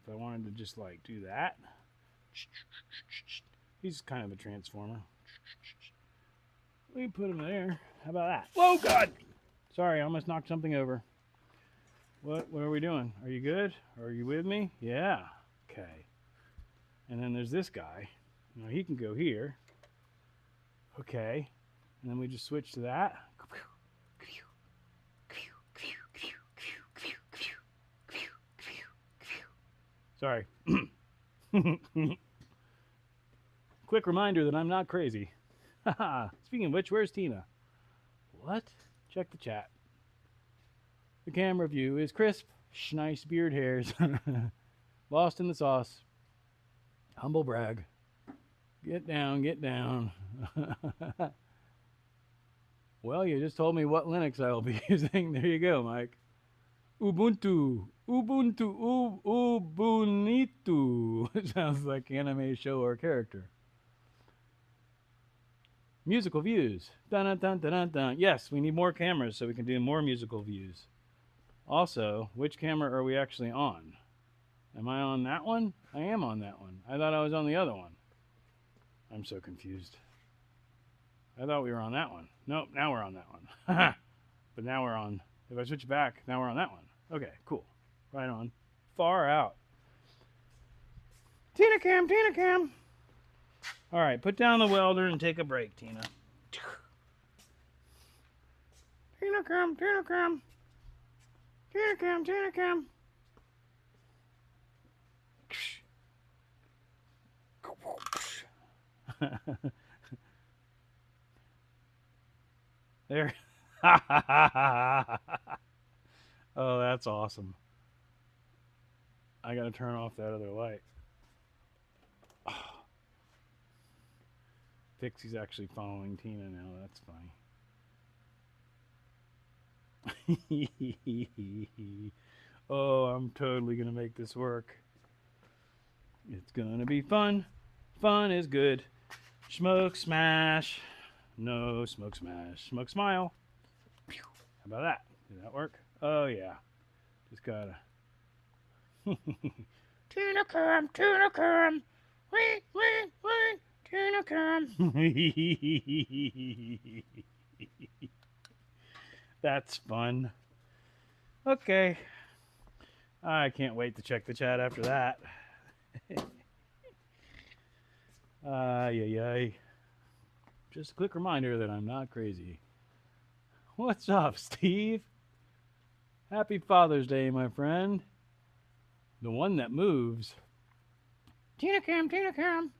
If I wanted to just, like, do that. He's kind of a transformer. We put him there. How about that? Whoa, God! Sorry, I almost knocked something over. What are we doing? Are you good? Are you with me? Yeah. Okay. And then there's this guy. Now he can go here. Okay. And then we just switch to that. Sorry. Quick reminder that I'm not crazy. Speaking of which, where's Tina? What? Check the chat. The camera view is crisp. Nice beard hairs. Lost in the sauce. Humble brag. Get down, get down. Well, you just told me what Linux I will be using. There you go, Mike. Ubuntu. Ubuntu. Ubuntu. It sounds like anime show or character. Musical views. Dun, dun, dun, dun, dun. Yes, we need more cameras so we can do more musical views. Also, which camera are we actually on? Am I on that one? I am on that one. I thought I was on the other one. I'm so confused. I thought we were on that one. Nope, now we're on that one. But now we're on, if I switch back, now we're on that one. Okay, cool. Right on. Far out. Tina Cam, Tina Cam. All right, put down the welder and take a break, Tina. Tina Cam, Tina Cam. Tina Cam, Tina Cam. There. Oh, that's awesome. I gotta turn off that other light. Oh. Pixie's actually following Tina now. That's funny. Oh, I'm totally gonna make this work. It's gonna be fun. Fun is good. Schmoke smash. No smoke smash. Smoke smile. How about that? Did that work? Oh yeah. Just gotta. Tina Cam, Tina Cam. Wee, wee, wee. Tina Cam. That's fun. Okay. I can't wait to check the chat after that. Yay. Just a quick reminder that I'm not crazy. What's up, Steve? Happy Father's Day, my friend. The one that moves. Tina Cam, Tina Cam.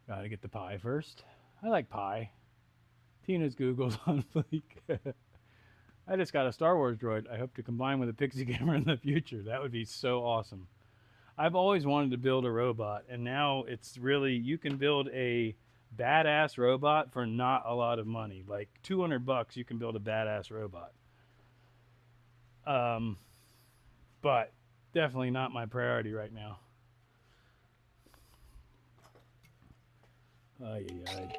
Gotta get the pie first. I like pie. Tina's Google's on fleek. I just got a Star Wars droid I hope to combine with a Pixie camera in the future. That would be so awesome. I've always wanted to build a robot, and now it's really, you can build a badass robot for not a lot of money. Like $200, you can build a badass robot. But definitely not my priority right now. Ay, ay, ay.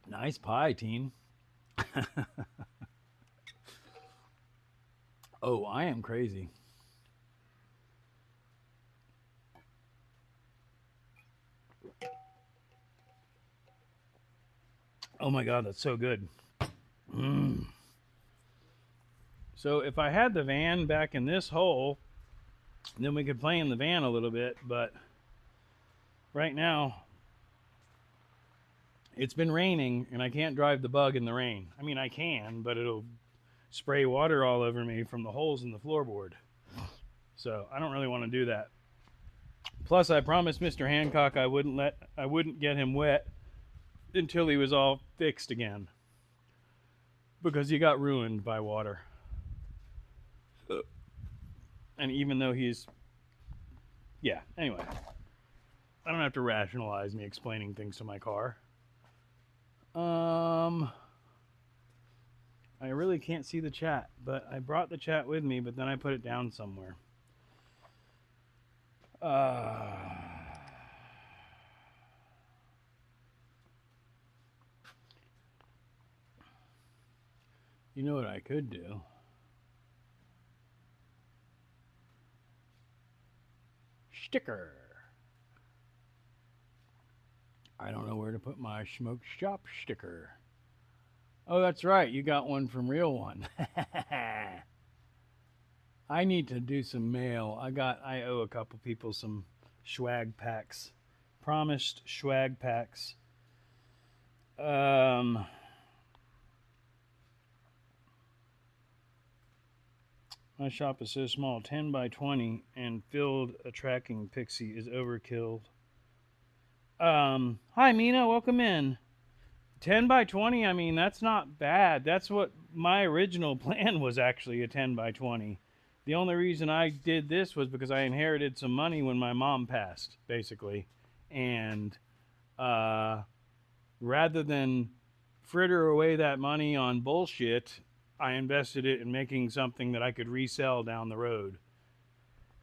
Nice pie, teen. Oh, I am crazy. Oh my God, that's so good. Mm. So if I had the van back in this hole, then we could play in the van a little bit. But right now, it's been raining and I can't drive the bug in the rain. I mean, I can, but it'll spray water all over me from the holes in the floorboard. So I don't really want to do that. Plus, I promised Mr. Hancock I wouldn't get him wet until he was all fixed again, because he got ruined by water. And even though yeah, anyway, I don't have to rationalize me explaining things to my car. I really can't see the chat, but I brought the chat with me, but then I put it down somewhere. You know what I could do? Sticker. I don't know where to put my Schmoke shop sticker. Oh, that's right. You got one from Real One. I need to do some mail. I owe a couple people some swag packs. Promised swag packs. My shop is so small, 10 by 20, and filled a tracking pixie is overkill. Hi Mina, welcome in. 10 by 20, I mean, that's not bad. That's what my original plan was, actually a 10 by 20. The only reason I did this was because I inherited some money when my mom passed, basically. And rather than fritter away that money on bullshit, I invested it in making something that I could resell down the road.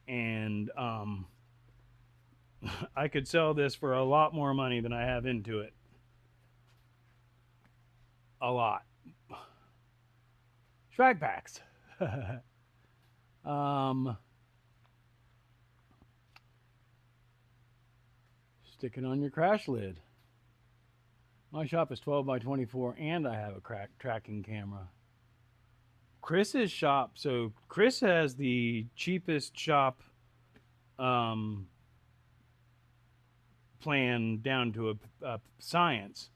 And I could sell this for a lot more money than I have into it. A lot. Swag packs. Stick it on your crash lid. My shop is 12 by 24 and I have a tracking camera. Chris's shop, so Chris has the cheapest shop plan down to a science.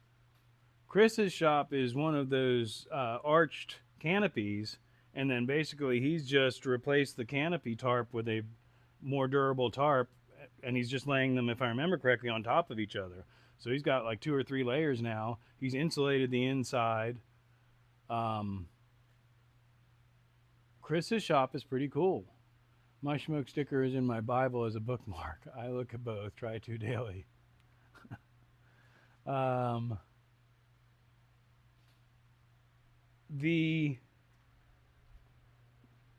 Chris's shop is one of those arched canopies, and then basically he's just replaced the canopy tarp with a more durable tarp, and he's just laying them, if I remember correctly, on top of each other. So he's got like 2 or 3 layers now. He's insulated the inside. Chris's shop is pretty cool. My Schmoke sticker is in my Bible as a bookmark. I look at both, try to daily.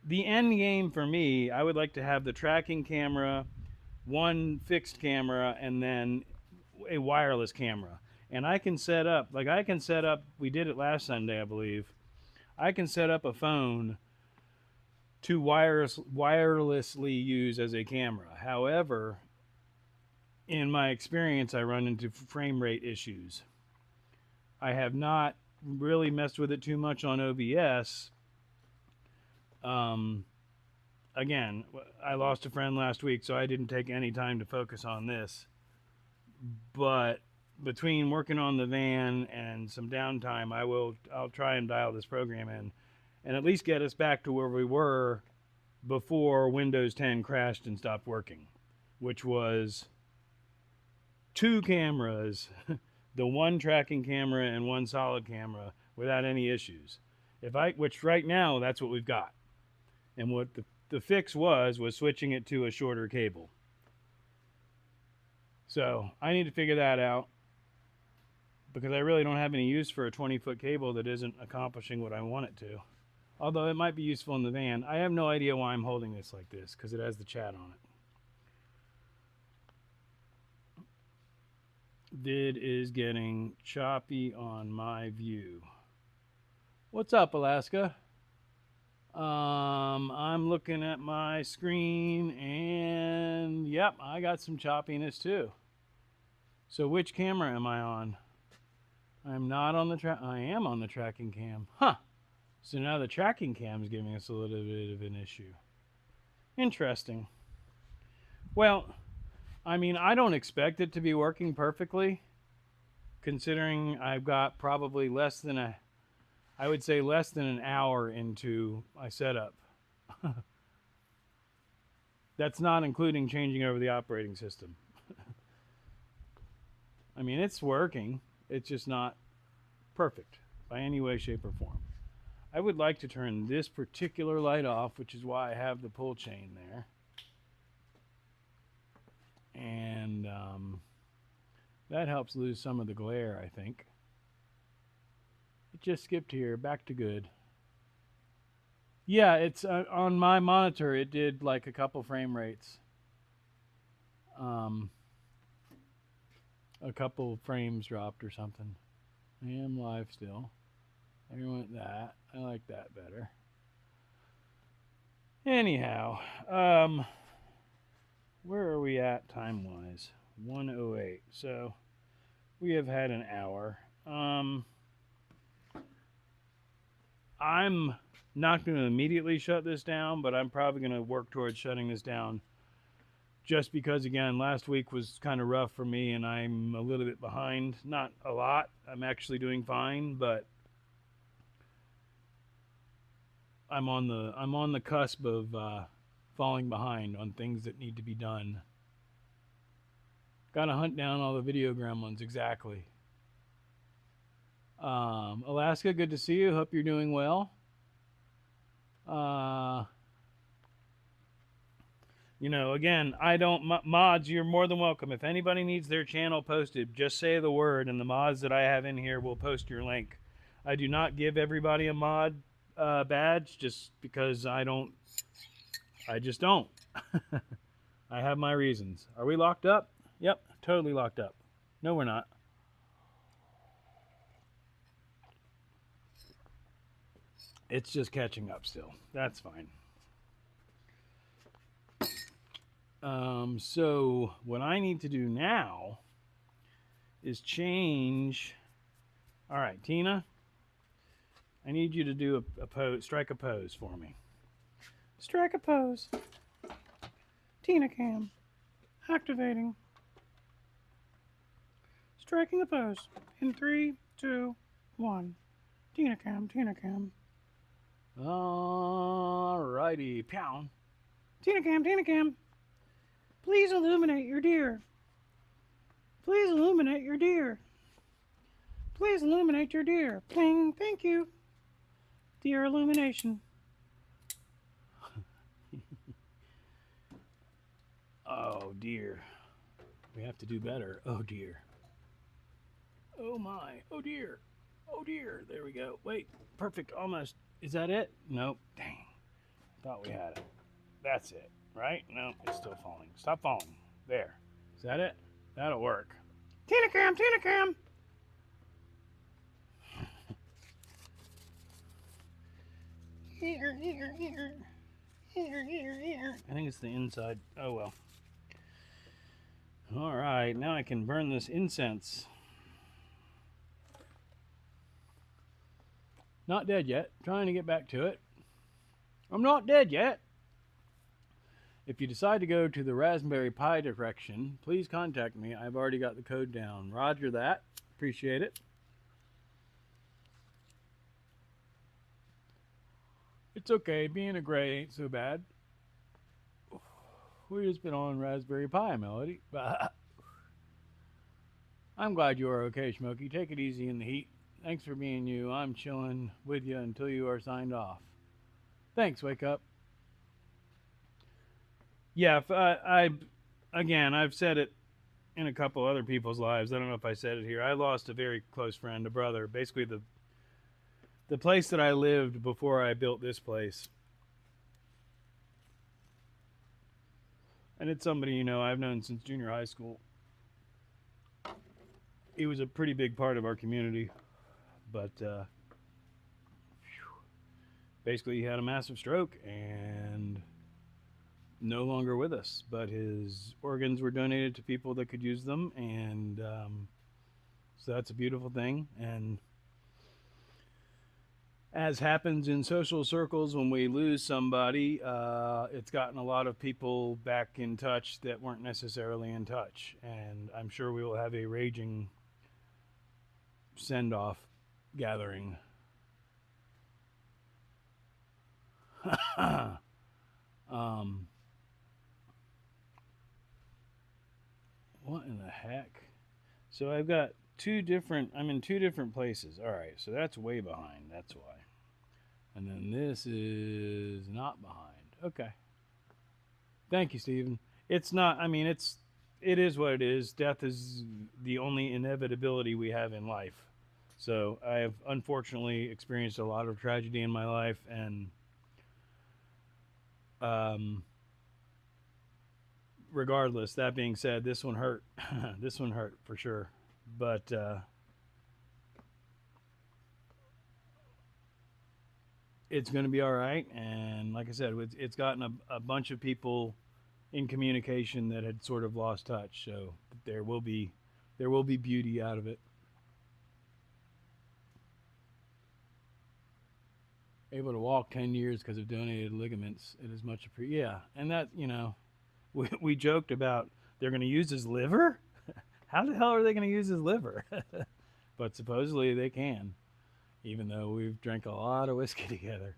The end game for me, I would like to have the tracking camera, one fixed camera, and then a wireless camera. And I can set up, we did it last Sunday, I believe. I can set up a phone to wirelessly use as a camera. However, in my experience, I run into frame rate issues. I have not really messed with it too much on OBS. Again, I lost a friend last week, so I didn't take any time to focus on this. But between working on the van and some downtime, I'll try and dial this program in and at least get us back to where we were before Windows 10 crashed and stopped working, which was 2 cameras, the one tracking camera and one solid camera without any issues. Which right now, that's what we've got. And what the fix was switching it to a shorter cable. So I need to figure that out, because I really don't have any use for a 20-foot cable that isn't accomplishing what I want it to. Although it might be useful in the van. I have no idea why I'm holding this like this, because it has the chat on it. Vid is getting choppy on my view. What's up, Alaska? I'm looking at my screen, and yep, I got some choppiness too. So which camera am I on? I'm not on the I am on the tracking cam. Huh. So now the tracking cam is giving us a little bit of an issue. Interesting. Well, I mean, I don't expect it to be working perfectly, considering I've got probably I would say less than an hour into my setup. That's not including changing over the operating system. I mean, it's working. It's just not perfect by any way, shape, or form. I would like to turn this particular light off, which is why I have the pull chain there. And that helps lose some of the glare, I think. It just skipped here, back to good. Yeah, it's on my monitor, it did like a couple frame rates. A couple frames dropped or something. I am live still. There went that. I like that better. Anyhow, where are we at time-wise? 1:08. So we have had an hour. I'm not going to immediately shut this down, but I'm probably going to work towards shutting this down just because, again, last week was kind of rough for me and I'm a little bit behind. Not a lot. I'm actually doing fine, but I'm on the cusp of falling behind on things that need to be done. Gotta hunt down all the video gremlins, exactly. Alaska, good to see you. Hope you're doing well. You know, again, I don't mods. You're more than welcome. If anybody needs their channel posted, just say the word, and the mods that I have in here will post your link. I do not give everybody a mod badge just because I just don't. I have my reasons. Are we locked up? Yep, totally locked up. No, we're not. It's just catching up still. That's fine. So what I need to do now is change. All right, Tina, I need you to do a pose, strike a pose for me. Strike a pose. Tina cam. Activating. Striking a pose. In 3, 2, 1. Tina cam, Tina cam. Alrighty, pound. Tina cam, Tina cam. Please illuminate your deer. Please illuminate your deer. Please illuminate your deer. Pling, thank you. Deer illumination. Oh dear. We have to do better. Oh dear. Oh my. Oh dear. Oh dear. There we go. Wait. Perfect. Almost. Is that it? Nope. Dang. Thought we had it. That's it. Right? No, it's still falling. Stop falling. There. Is that it? That'll work. Tina cam, Tina cam. Here. I think it's the inside. Oh well. All right, now I can burn this incense. Not dead yet. Trying to get back to it. I'm not dead yet. If you decide to go to the Raspberry Pi direction, please contact me. I've already got the code down. Roger that. Appreciate it. It's okay. Being a gray ain't so bad. We just been on Raspberry Pi, Melody. I'm glad you are okay, Schmoke. Take it easy in the heat. Thanks for being you. I'm chilling with you until you are signed off. Thanks, Wake Up. Yeah, I've said it in a couple other people's lives. I don't know if I said it here. I lost a very close friend, a brother. Basically, the the place that I lived before I built this place. And it's somebody, you know, I've known since junior high school. He was a pretty big part of our community, but basically he had a massive stroke and no longer with us, but his organs were donated to people that could use them, and so that's a beautiful thing. And as happens in social circles, when we lose somebody, it's gotten a lot of people back in touch that weren't necessarily in touch. And I'm sure we will have a raging send-off gathering. What in the heck? So I've got I'm in two different places. All right, so that's way behind. That's why. And then this is not behind. Okay. Thank you, Stephen. It's not, I mean, it is what it is. Death is the only inevitability we have in life. So I have unfortunately experienced a lot of tragedy in my life, and regardless, that being said, this one hurt. This one hurt for sure. But it's going to be all right. And like I said, it's gotten a bunch of people in communication that had sort of lost touch. So there will be beauty out of it. Able to walk 10 years because of donated ligaments. It is much appreciated. Yeah, and that, you know, we joked about they're going to use his liver. How the hell are they going to use his liver? But supposedly they can, even though we've drank a lot of whiskey together.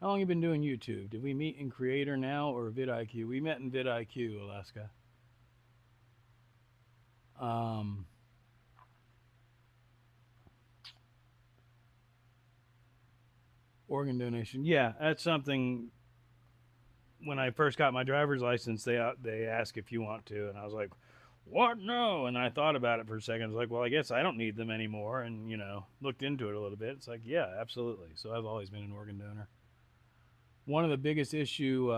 How long have you been doing YouTube? Did we meet in Creator Now or vidIQ? We met in vidIQ, Alaska. Organ donation. Yeah, that's something. When I first got my driver's license, they ask if you want to, and I was like, what? No. And I thought about it for a second. I was like, well, I guess I don't need them anymore. And, you know, looked into it a little bit. It's like, yeah, absolutely. So I've always been an organ donor. One of the biggest issue,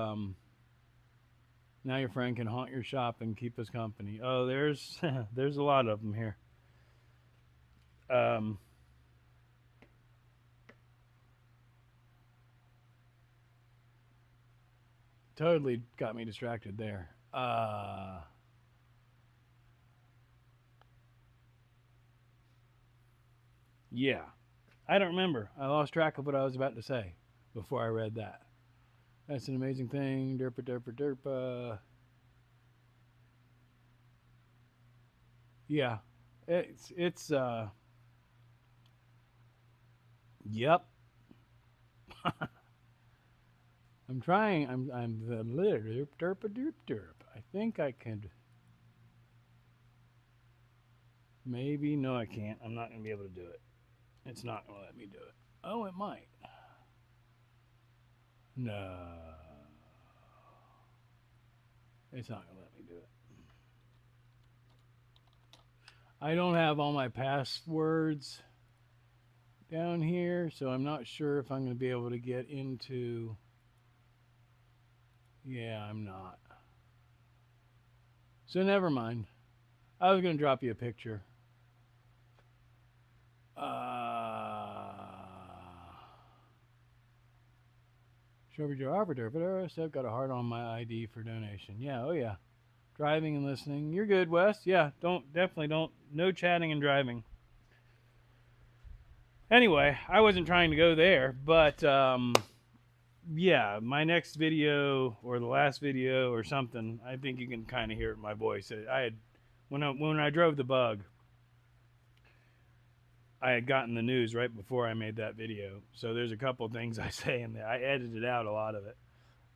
now your friend can haunt your shop and keep us company. Oh, there's there's a lot of them here. Totally got me distracted there. Yeah. I don't remember. I lost track of what I was about to say before I read that. That's an amazing thing. Derpa, derpa, derpa. Yeah. It's yep. I'm trying. I'm the derp, derpa, derp, derp. I think I could. Maybe. No, I can't. I'm not going to be able to do it. It's not going to let me do it. Oh, it might. No. It's not going to let me do it. I don't have all my passwords down here, so I'm not sure if I'm going to be able to get into... Yeah, I'm not. So never mind. I was going to drop you a picture. Show your operator, but I've got a heart on my ID for donation. Yeah, oh yeah. Driving and listening. You're good, Wes. Yeah, definitely don't. No chatting and driving. Anyway, I wasn't trying to go there, but yeah, my next video or the last video or something, I think you can kind of hear it in my voice. When I drove the Bug, I had gotten the news right before I made that video. So there's a couple things I say in there. I edited out a lot of it.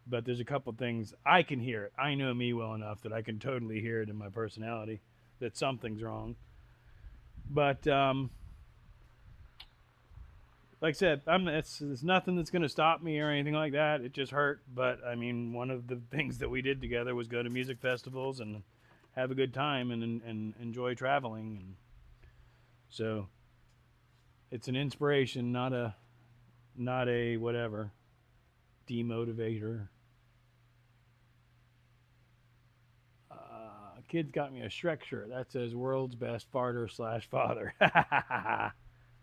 But there's a couple things I can hear it. I know me well enough that I can totally hear it in my personality that something's wrong. But like I said, it's nothing that's going to stop me or anything like that. It just hurt. But I mean, one of the things that we did together was go to music festivals and have a good time and enjoy traveling. And so It's an inspiration, not a whatever demotivator. Kid's got me a Shrek shirt that says "World's Best Farter / Father."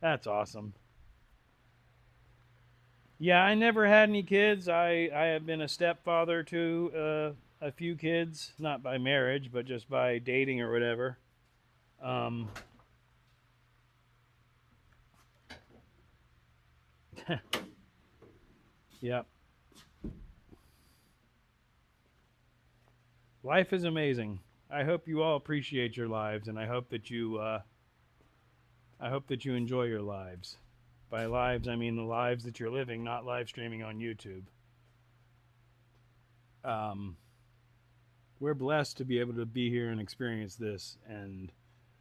That's awesome. Yeah, I never had any kids. I have been a stepfather to a few kids, not by marriage, but just by dating or whatever. Yep. Life is amazing. I hope you all appreciate your lives, and I hope that you enjoy your lives. By lives, I mean the lives that you're living, not live streaming on YouTube. We're blessed to be able to be here and experience this, and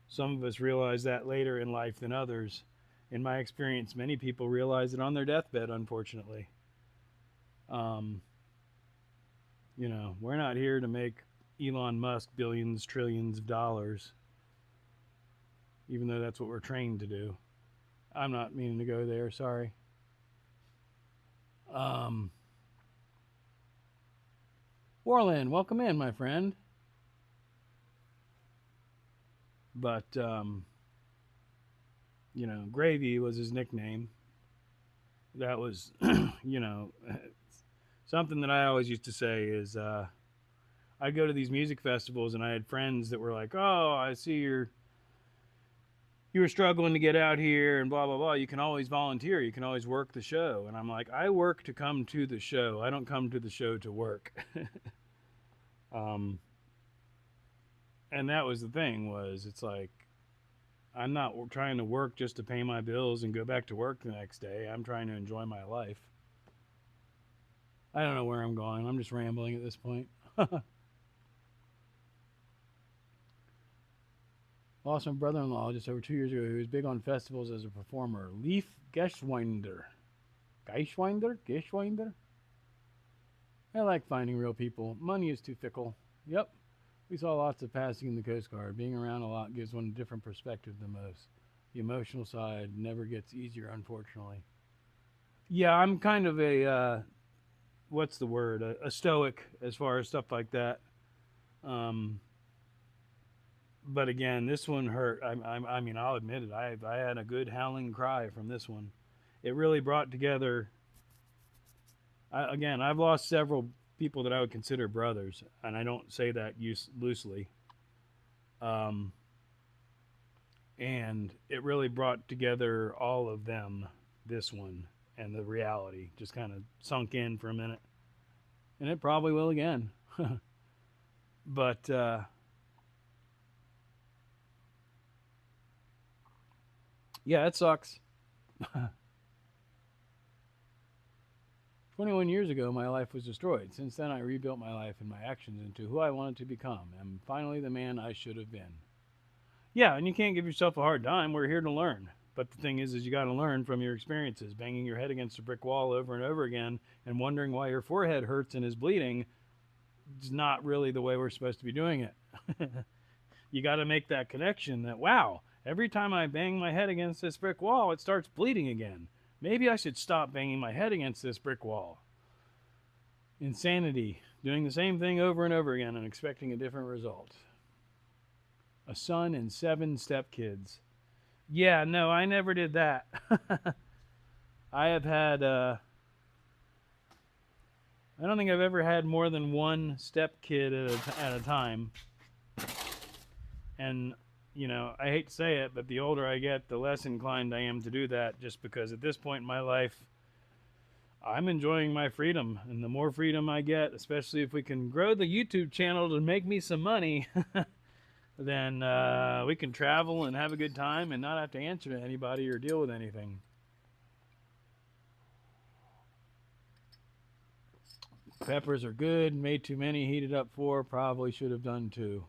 some of us realize that later in life than others. In my experience, many people realize it on their deathbed, unfortunately. You know, we're not here to make Elon Musk billions, trillions of dollars, even though that's what we're trained to do. I'm not meaning to go there, sorry. Warland, welcome in, my friend. But, you know, Gravy was his nickname. That was, you know, something that I always used to say is, I'd go to these music festivals and I had friends that were like, "Oh, I see you were struggling to get out here and blah, blah, blah. You can always volunteer. You can always work the show." And I'm like, I work to come to the show. I don't come to the show to work. And that was the thing was it's like, I'm not trying to work just to pay my bills and go back to work the next day. I'm trying to enjoy my life. I don't know where I'm going. I'm just rambling at this point. Lost my brother-in-law just over 2 years ago. He was big on festivals as a performer. Leif Geschwinder. Geschwinder? I like finding real people. Money is too fickle. Yep. We saw lots of passing in the Coast Guard. Being around a lot gives one a different perspective than most. The emotional side never gets easier, unfortunately. Yeah, I'm kind of a, what's the word? A stoic as far as stuff like that. But again, this one hurt. I mean, I'll admit it. I had a good howling cry from this one. It really brought together. Again, I've lost several people that I would consider brothers, and I don't say that loosely. And it really brought together all of them, this one, and the reality just kind of sunk in for a minute. And it probably will again. But, yeah, it sucks. 21 years ago, my life was destroyed. Since then, I rebuilt my life and my actions into who I wanted to become. I'm finally the man I should have been. Yeah, and you can't give yourself a hard time. We're here to learn. But the thing is you got to learn from your experiences. Banging your head against a brick wall over and over again and wondering why your forehead hurts and is bleeding is not really the way we're supposed to be doing it. You got to make that connection that, wow, every time I bang my head against this brick wall, it starts bleeding again. Maybe I should stop banging my head against this brick wall. Insanity. Doing the same thing over and over again and expecting a different result. A son and 7 stepkids. Yeah, no, I never did that. I have had, I don't think I've ever had more than 1 stepkid at a time. And, you know, I hate to say it, but the older I get, the less inclined I am to do that, just because at this point in my life, I'm enjoying my freedom. And the more freedom I get, especially if we can grow the YouTube channel to make me some money, then we can travel and have a good time and not have to answer to anybody or deal with anything. Peppers are good. Made too many, heated up 4. Probably should have done 2.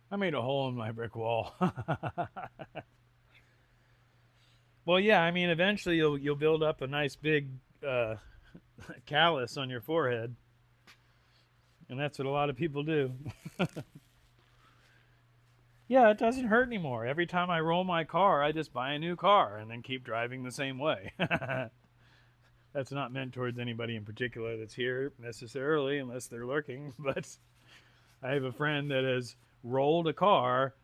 I made a hole in my brick wall. Well, yeah, I mean, eventually you'll build up a nice big callus on your forehead. And that's what a lot of people do. Yeah, it doesn't hurt anymore. Every time I roll my car, I just buy a new car and then keep driving the same way. That's not meant towards anybody in particular that's here necessarily, unless they're lurking. But I have a friend that has rolled a car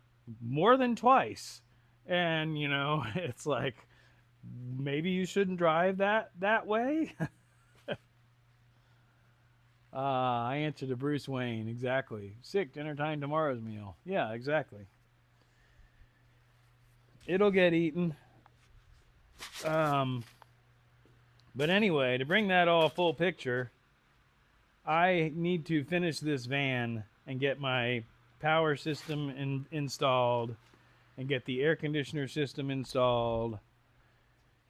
more than twice. And, you know, it's like, maybe you shouldn't drive that way. I answered to Bruce Wayne, exactly. Sick, dinner time, tomorrow's meal. Yeah, exactly. It'll get eaten. But anyway, to bring that all full picture, I need to finish this van and get my power system installed and get the air conditioner system installed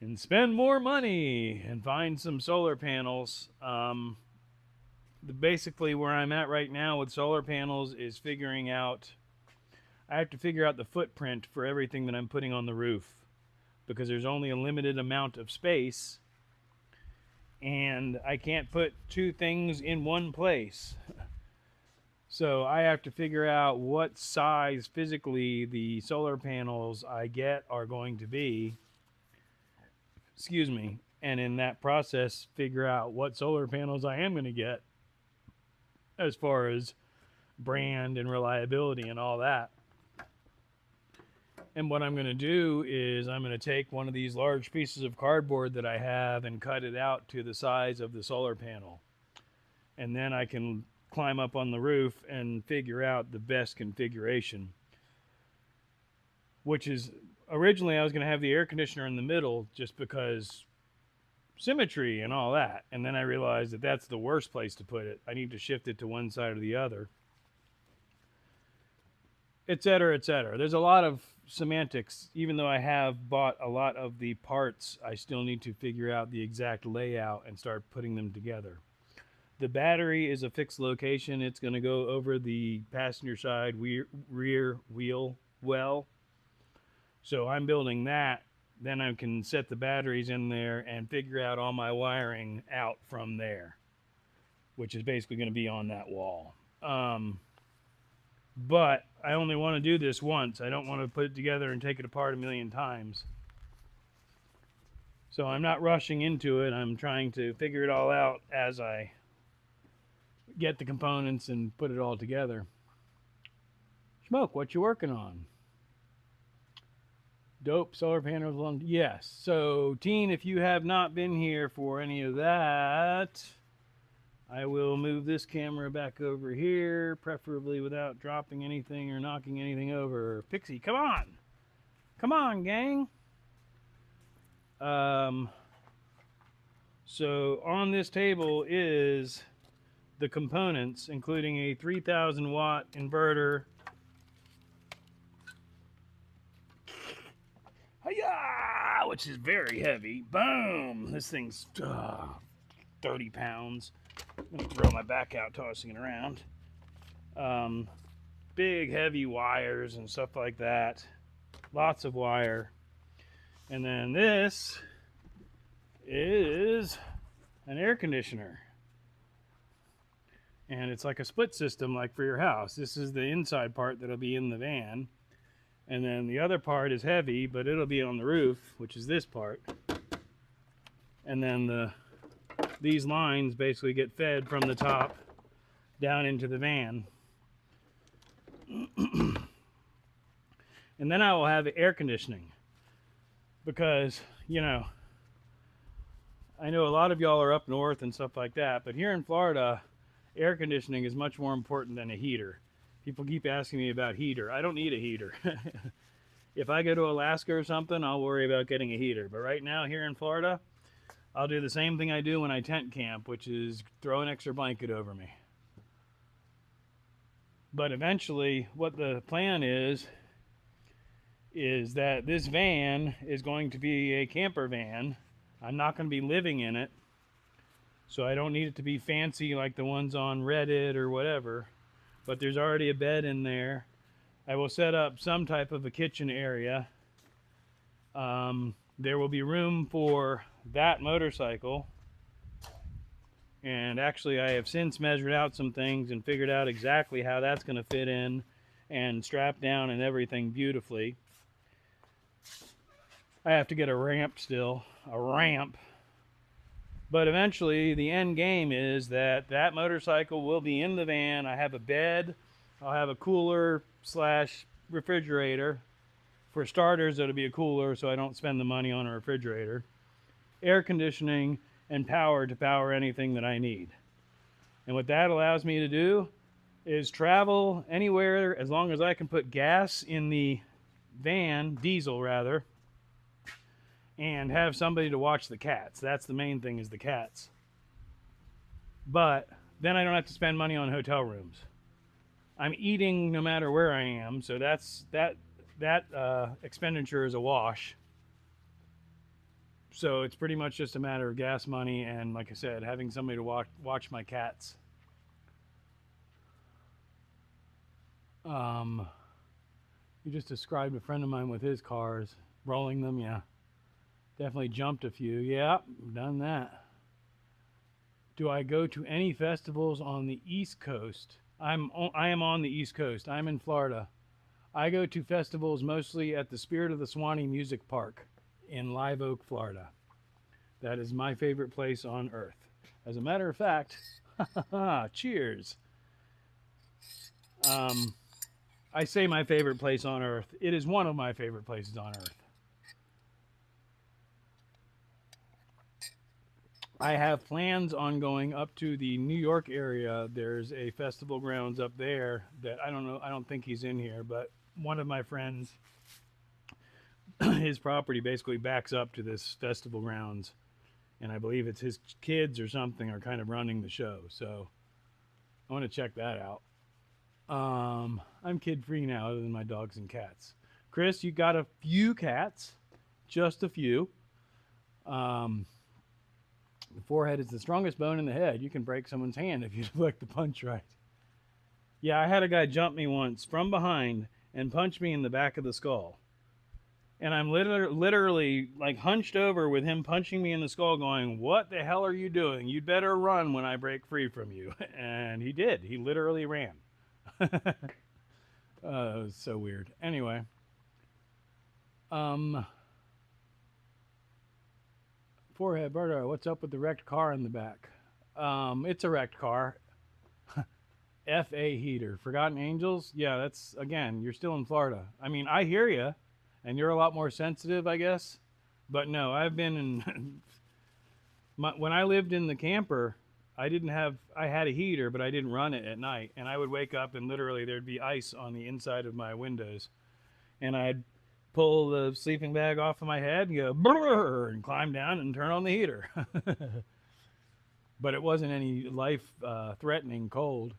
and spend more money and find some solar panels. Basically where I'm at right now with solar panels is figuring out, I have to figure out the footprint for everything that I'm putting on the roof, because there's only a limited amount of space and I can't put two things in one place. So I have to figure out what size physically the solar panels I get are going to be. Excuse me. And in that process, figure out what solar panels I am going to get as far as brand and reliability and all that. And what I'm going to do is I'm going to take one of these large pieces of cardboard that I have and cut it out to the size of the solar panel. And then I can climb up on the roof and figure out the best configuration. Which is, originally I was going to have the air conditioner in the middle just because symmetry and all that. And then I realized that that's the worst place to put it. I need to shift it to one side or the other. Etc., etc. There's a lot of semantics. Even though I have bought a lot of the parts, I still need to figure out the exact layout and start putting them together. The battery is a fixed location. It's going to go over the passenger side rear wheel well. So I'm building that. Then I can set the batteries in there and figure out all my wiring out from there, which is basically going to be on that wall. But I only want to do this once. I don't want to put it together and take it apart a million times. So I'm not rushing into it. I'm trying to figure it all out as I get the components and put it all together. Schmoke, what you working on? Dope solar panels on. Yes. So, Teen, if you have not been here for any of that, I will move this camera back over here, preferably without dropping anything or knocking anything over. Pixie, come on. Come on, gang. So on this table is the components, including a 3,000 watt inverter. Hi-ya! Which is very heavy. Boom! This thing's 30 pounds. I'm going to throw my back out tossing it around. Big heavy wires and stuff like that. Lots of wire. And then this is an air conditioner. And it's like a split system like for your house. This is the inside part that'll be in the van. And then the other part is heavy, but it'll be on the roof, which is this part. And then these lines basically get fed from the top down into the van. And then I will have air conditioning. Because, you know, I know a lot of y'all are up north and stuff like that, but here in Florida, air conditioning is much more important than a heater. People keep asking me about heater. I don't need a heater. If I go to Alaska or something, I'll worry about getting a heater. But right now here in Florida, I'll do the same thing I do when I tent camp, which is throw an extra blanket over me. But eventually, what the plan is that this van is going to be a camper van. I'm not going to be living in it, so I don't need it to be fancy like the ones on Reddit or whatever. But there's already a bed in there. I will set up some type of a kitchen area. There will be room for that motorcycle. And actually, I have since measured out some things and figured out exactly how that's going to fit in. and strapped down and everything beautifully. I have to get a ramp still, a ramp. But eventually, the end game is that that motorcycle will be in the van. I have a bed, I'll have a cooler slash refrigerator. For starters, it'll be a cooler so I don't spend the money on a refrigerator. Air conditioning and power to power anything that I need. And what that allows me to do is travel anywhere as long as I can put gas in the van, diesel rather, and have somebody to watch the cats. That's the main thing, is the cats. But then I don't have to spend money on hotel rooms. I'm eating no matter where I am, so that expenditure is a wash. So it's pretty much just a matter of gas money and, like I said, having somebody to watch my cats. You just described a friend of mine with his cars, rolling them, yeah. Definitely jumped a few. Yeah, done that. Do I go to any festivals on the East Coast? I am on the East Coast. I'm in Florida. I go to festivals mostly at the Spirit of the Swanee Music Park in Live Oak, Florida. That is my favorite place on earth. As a matter of fact, cheers. I say my favorite place on earth. It is one of my favorite places on earth. I have plans on going up to the New York area. There's a festival grounds up there that I don't know. I don't think he's in here, but one of my friends, his property basically backs up to this festival grounds. And I believe it's his kids or something are kind of running the show. So I want to check that out. I'm kid free now, other than my dogs and cats. Chris, you got a few cats, just a few. The forehead is the strongest bone in the head. You can break someone's hand if you deflect the punch right. Yeah, I had a guy jump me once from behind and punch me in the back of the skull. And I'm literally like hunched over with him punching me in the skull going, "What the hell are you doing? You'd better run when I break free from you." And he did. He literally ran. It was so weird. Anyway. Forehead, Berto, what's up with the wrecked car in the back? It's a wrecked car. F.A. heater. Forgotten Angels? Yeah, that's, again, you're still in Florida. I mean, I hear you, and you're a lot more sensitive, I guess. But no, I've been in... when I lived in the camper, I had a heater, but I didn't run it at night. And I would wake up and literally there'd be ice on the inside of my windows. And I'd pull the sleeping bag off of my head and go brrr, and climb down and turn on the heater. But it wasn't any life-threatening cold.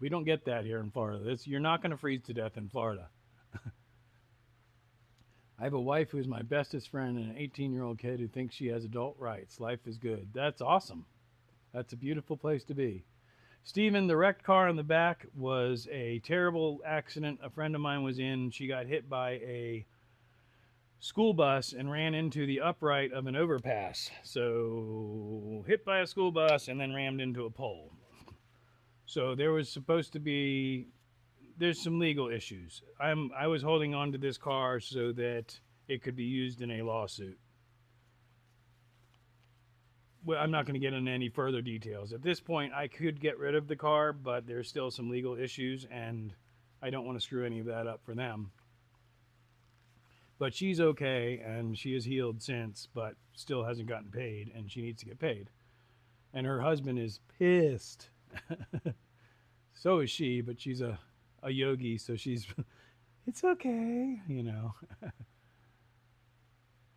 We don't get that here in Florida. You're not going to freeze to death in Florida. I have a wife who's my bestest friend and an 18-year-old kid who thinks she has adult rights. Life is good. That's awesome. That's a beautiful place to be. Stephen, the wrecked car in the back was a terrible accident a friend of mine was in. She got hit by a school bus and ran into the upright of an overpass. So hit by a school bus and then rammed into a pole. So there's some legal issues. I was holding on to this car so that it could be used in a lawsuit. Well, I'm not going to get into any further details. At this point, I could get rid of the car, but there's still some legal issues, and I don't want to screw any of that up for them. But she's okay, and she has healed since, but still hasn't gotten paid, and she needs to get paid. And her husband is pissed. So is she, but she's a yogi, so she's, it's okay, you know.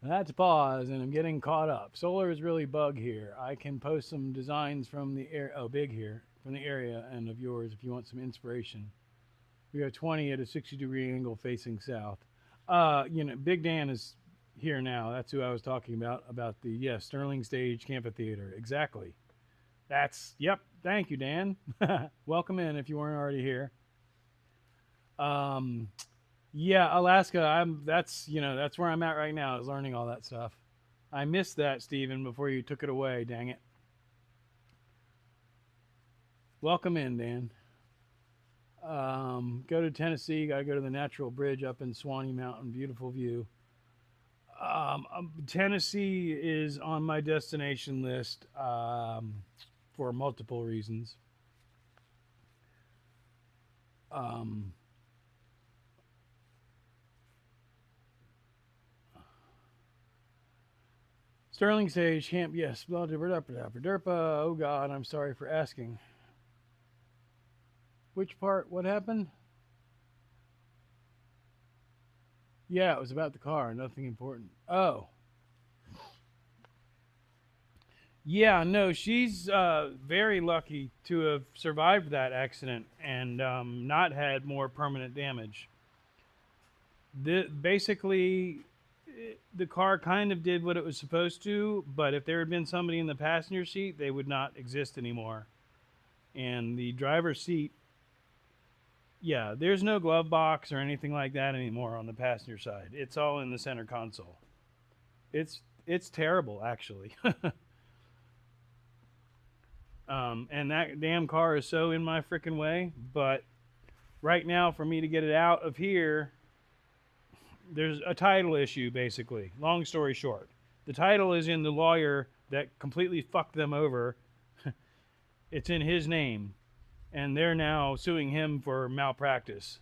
That's pause, and I'm getting caught up. Solar is really bug here. I can post some designs from the big here, from the area and of yours if you want some inspiration. We are 20 at a 60-degree angle facing south. Big Dan is here now. That's who I was talking about the, Sterling Stage Amphitheater. Exactly. Yep. Thank you, Dan. Welcome in if you weren't already here. Yeah, Alaska, that's where I'm at right now, is learning all that stuff. I missed that, Stephen, before you took it away, dang it. Welcome in, Dan. Go to Tennessee. Got to go to the Natural Bridge up in Swanee Mountain. Beautiful view. Tennessee is on my destination list for multiple reasons. Sterling Sage, Camp, yes. Oh God, I'm sorry for asking. Which part? What happened? Yeah, it was about the car. Nothing important. Oh. Yeah, no, she's very lucky to have survived that accident and not had more permanent damage. Basically, the car kind of did what it was supposed to, but if there had been somebody in the passenger seat, they would not exist anymore. And the driver's seat, yeah, there's no glove box or anything like that anymore on the passenger side. It's all in the center console. It's terrible, actually. And that damn car is so in my freaking way. But right now, for me to get it out of here, there's a title issue, basically. Long story short, the title is in the lawyer that completely fucked them over. It's in his name, and they're now suing him for malpractice.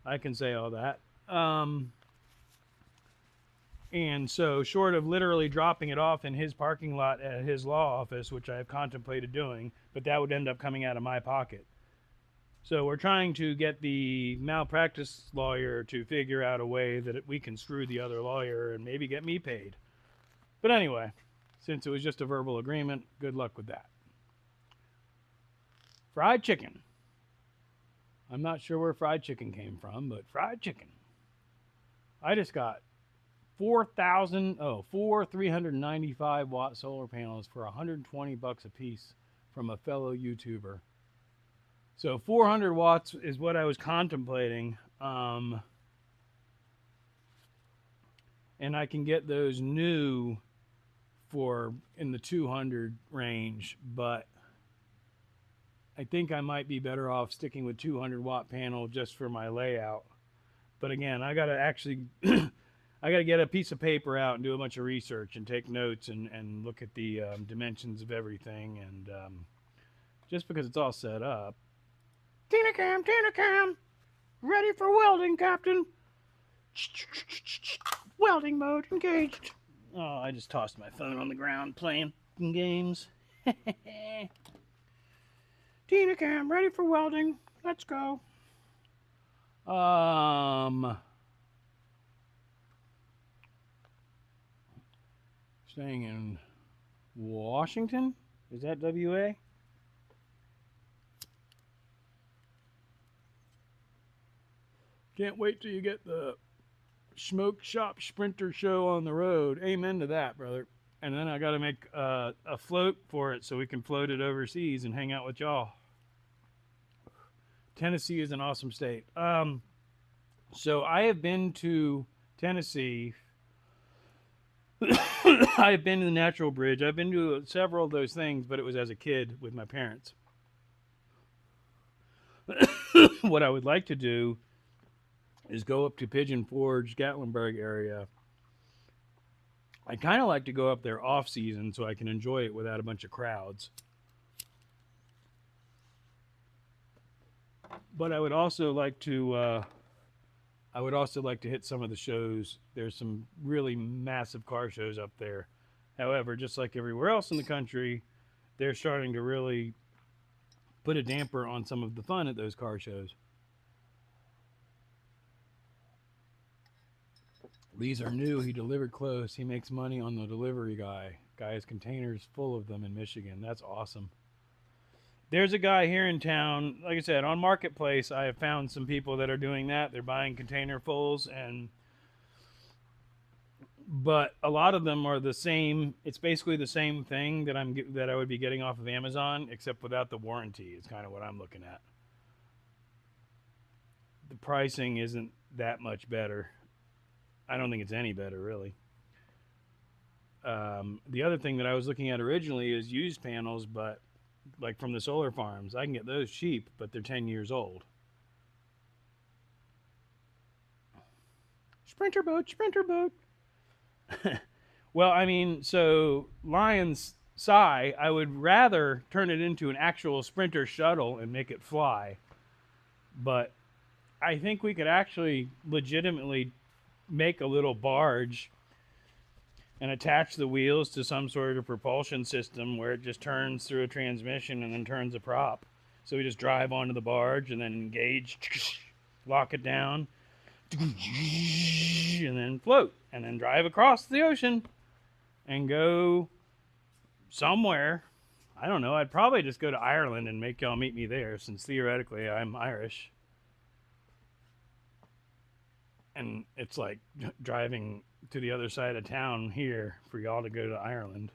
I can say all that. And so, short of literally dropping it off in his parking lot at his law office, which I have contemplated doing, but that would end up coming out of my pocket. So we're trying to get the malpractice lawyer to figure out a way that we can screw the other lawyer and maybe get me paid. But anyway, since it was just a verbal agreement, good luck with that. Fried chicken. I'm not sure where fried chicken came from, but fried chicken. I just got four 395 watt solar panels for $120 a piece from a fellow YouTuber. So 400 watts is what I was contemplating. And I can get those new for in the 200 range, but I think I might be better off sticking with 200 watt panel just for my layout. But again, I got to actually I got to get a piece of paper out and do a bunch of research and take notes and look at the dimensions of everything. And just because it's all set up. Tina Cam, ready for welding, Captain. Welding mode engaged. Oh, I just tossed my phone on the ground playing games. Tina Cam, ready for welding. Let's go. Staying in Washington? Is that WA? Can't wait till you get the Schmoke Shop Sprinter show on the road. Amen to that, brother. And then I got to make a float for it so we can float it overseas and hang out with y'all. Tennessee is an awesome state. So I have been to Tennessee. I've been to the Natural Bridge. I've been to several of those things, but it was as a kid with my parents. What I would like to do is go up to Pigeon Forge, Gatlinburg area. I kind of like to go up there off season so I can enjoy it without a bunch of crowds. But I would also like to hit some of the shows. There's some really massive car shows up there. However, just like everywhere else in the country, they're starting to really put a damper on some of the fun at those car shows. These are new. He delivered close. He makes money on the delivery guy. Guy has containers full of them in Michigan. That's awesome. There's a guy here in town, like I said, on Marketplace, I have found some people that are doing that. They're buying container fulls, but a lot of them are the same. It's basically the same thing that I would be getting off of Amazon, except without the warranty. It's kind of what I'm looking at. The pricing isn't that much better. I don't think it's any better, really. The other thing that I was looking at originally is used panels, but like from the solar farms, I can get those cheap, but they're 10 years old. Sprinter boat, sprinter boat. Well, I mean, so Lion's sigh, I would rather turn it into an actual sprinter shuttle and make it fly. But I think we could actually legitimately make a little barge and attach the wheels to some sort of propulsion system where it just turns through a transmission and then turns a prop. So we just drive onto the barge and then engage, lock it down, and then float, and then drive across the ocean and go somewhere. I don't know. I'd probably just go to Ireland and make y'all meet me there, since theoretically I'm Irish. And it's like driving to the other side of town here for y'all to go to Ireland.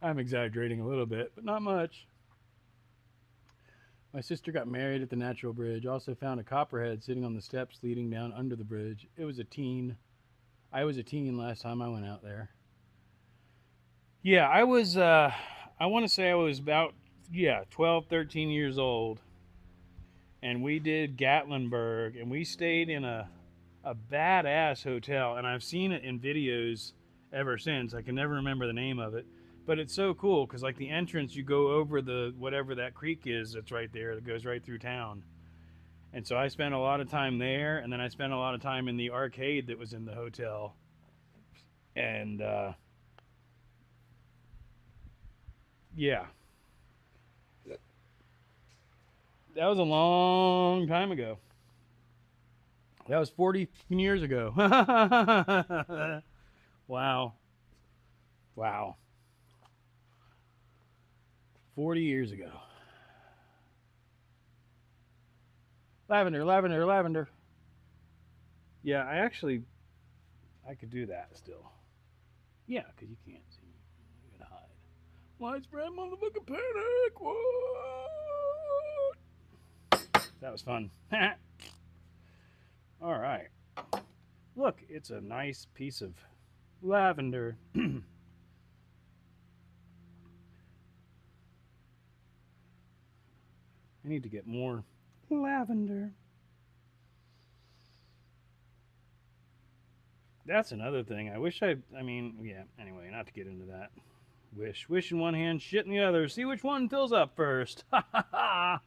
I'm exaggerating a little bit, but not much. My sister got married at the Natural Bridge. Also found a copperhead sitting on the steps leading down under the bridge. It was a teen. I was a teen last time I went out there. Yeah, I was, I want to say I was about, 12, 13 years old. And we did Gatlinburg, and we stayed in a badass hotel. And I've seen it in videos ever since. I can never remember the name of it. But it's so cool because, like, the entrance, you go over the whatever that creek is that's right there that goes right through town. And so I spent a lot of time there, and then I spent a lot of time in the arcade that was in the hotel. And, yeah. That was a long time ago. That was 40 years ago. Wow. Wow. 40 years ago. Lavender, lavender, lavender. Yeah, I could do that still. Yeah, because you can't see. You gotta hide. Widespread motherfucking panic. What? That was fun. All right. Look, it's a nice piece of lavender. I need to get more lavender. That's another thing. I wish I mean, yeah, anyway, not to get into that. Wish in one hand, shit in the other. See which one fills up first. Ha ha ha.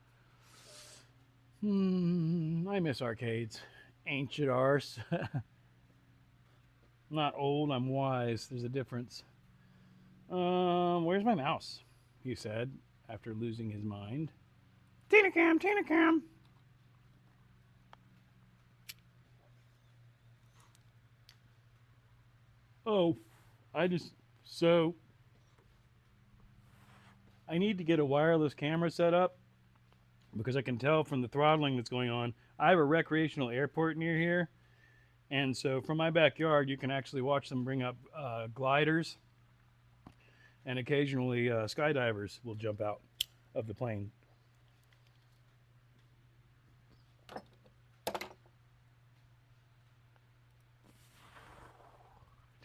I miss arcades. Ancient arse. Not old, I'm wise. There's a difference. Where's my mouse? He said, after losing his mind. Tina Cam, Tina Cam. Oh, I need to get a wireless camera set up because I can tell from the throttling that's going on. I have a recreational airport near here, and so from my backyard you can actually watch them bring up gliders, and occasionally skydivers will jump out of the plane.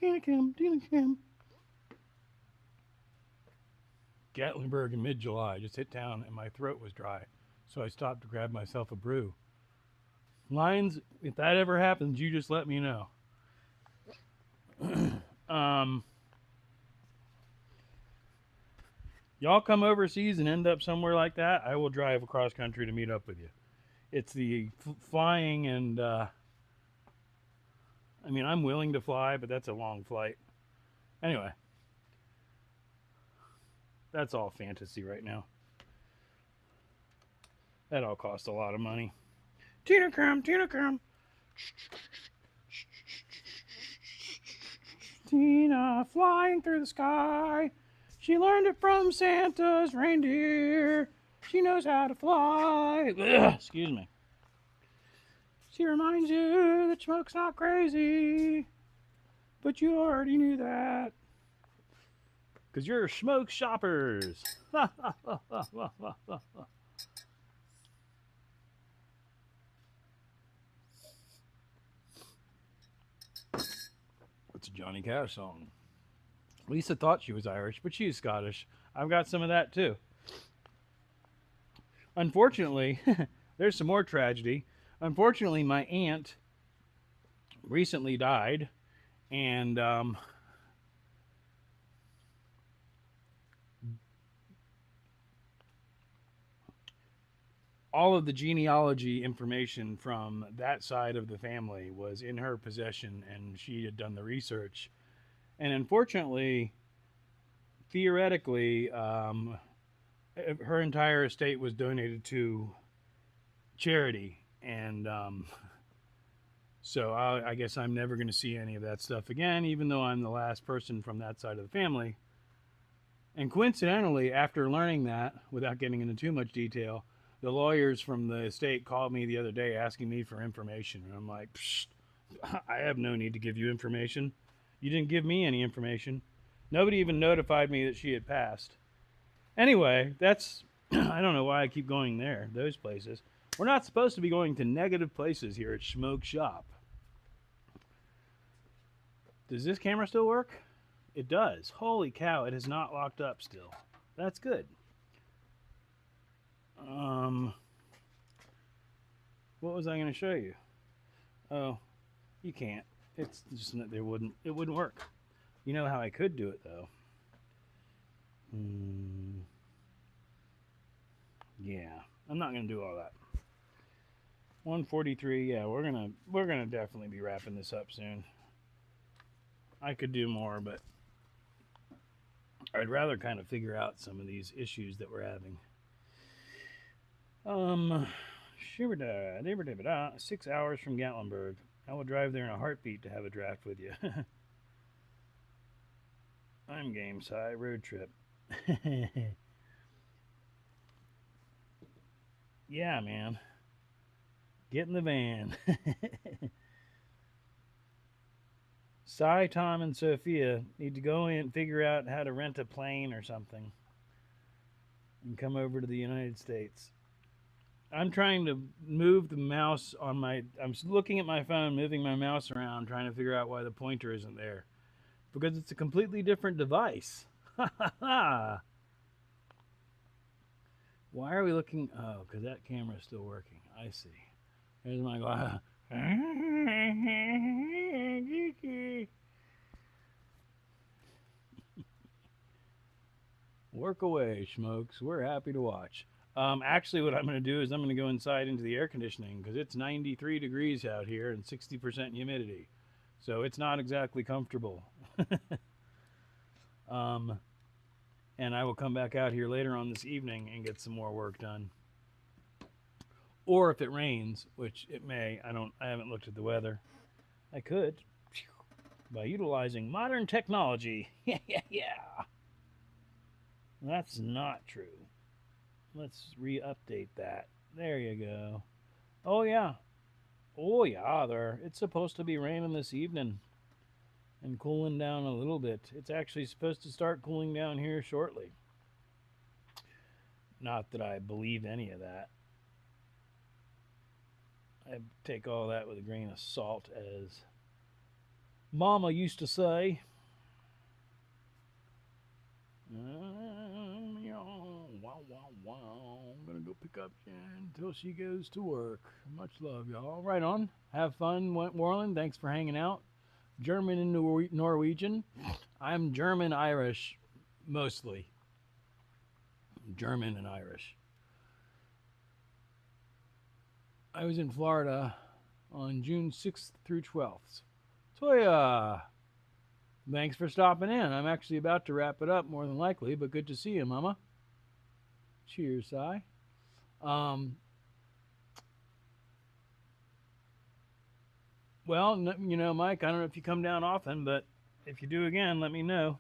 Tina Cam, Tina Cam. Gatlinburg in mid-July. Just hit town and my throat was dry, so I stopped to grab myself a brew. Lions, if that ever happens, you just let me know. Y'all come overseas and end up somewhere like that, I will drive across country to meet up with you. It's the flying and, I mean, I'm willing to fly, but that's a long flight. Anyway. That's all fantasy right now. That all costs a lot of money. Tina Cam, Tina Cam. Tina flying through the sky. She learned it from Santa's reindeer. She knows how to fly. Ugh, excuse me. She reminds you that Schmoke's not crazy. But you already knew that. Because you're Schmoke shoppers. It's a Johnny Cash song. Lisa thought she was Irish, but she's Scottish. I've got some of that too. Unfortunately, there's some more tragedy. Unfortunately, my aunt recently died, and all of the genealogy information from that side of the family was in her possession, and she had done the research. And unfortunately, theoretically, her entire estate was donated to charity, and so I guess I'm never going to see any of that stuff again, even though I'm the last person from that side of the family. And coincidentally, after learning that, without getting into too much detail, the lawyers from the estate called me the other day asking me for information. And I'm like, psst, I have no need to give you information. You didn't give me any information. Nobody even notified me that she had passed. Anyway, that's, I don't know why I keep going there, those places. We're not supposed to be going to negative places here at Schmoke Shop. Does this camera still work? It does. Holy cow, it has not locked up still. That's good. What was I going to show you? Oh, you can't. It's just it wouldn't work. You know how I could do it though. Yeah, I'm not going to do all that. 143. Yeah, we're gonna definitely be wrapping this up soon. I could do more, but I'd rather kind of figure out some of these issues that we're having. 6 hours from Gatlinburg. I will drive there in a heartbeat to have a draft with you. I'm game, Cy. Road trip. Yeah, man. Get in the van. Cy, Tom, and Sophia need to go in and figure out how to rent a plane or something and come over to the United States. I'm trying to move the mouse on my... I'm looking at my phone, moving my mouse around, trying to figure out why the pointer isn't there. Because it's a completely different device. Ha ha ha! Why are we looking... Oh, because that camera is still working. I see. There's my... Work away, Schmokes. We're happy to watch. Actually, what I'm going to do is I'm going to go inside into the air conditioning because it's 93 degrees out here and 60% humidity. So it's not exactly comfortable. And I will come back out here later on this evening and get some more work done. Or if it rains, which it may, I haven't looked at the weather. I could by utilizing modern technology. Yeah. That's not true. Let's re-update that. There you go. Oh yeah. Oh yeah, it's supposed to be raining this evening and cooling down a little bit. It's actually supposed to start cooling down here shortly. Not that I believe any of that. I take all that with a grain of salt, as Mama used to say. I'm gonna go pick up Jen until she goes to work. Much love, y'all. Right on. Have fun, Wentworland. Thanks for hanging out. German and Norwegian. I'm German Irish, mostly. German and Irish. I was in Florida on June 6th through 12th. Toya! Thanks for stopping in. I'm actually about to wrap it up, more than likely, but good to see you, Mama. Cheers, Cy. Well, you know, Mike, I don't know if you come down often, but if you do again, let me know.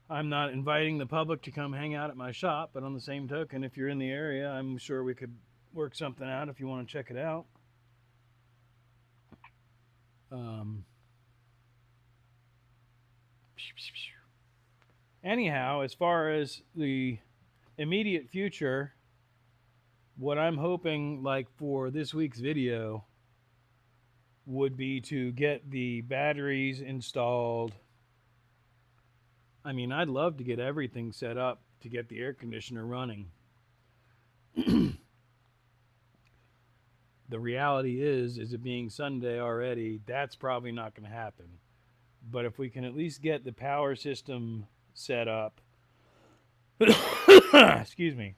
I'm not inviting the public to come hang out at my shop, but on the same token, if you're in the area, I'm sure we could work something out if you want to check it out. Anyhow, as far as the immediate future, what I'm hoping, like, for this week's video would be to get the batteries installed. I mean, I'd love to get everything set up to get the air conditioner running. The reality is it being Sunday already, that's probably not going to happen. But if we can at least get the power system set up, excuse me,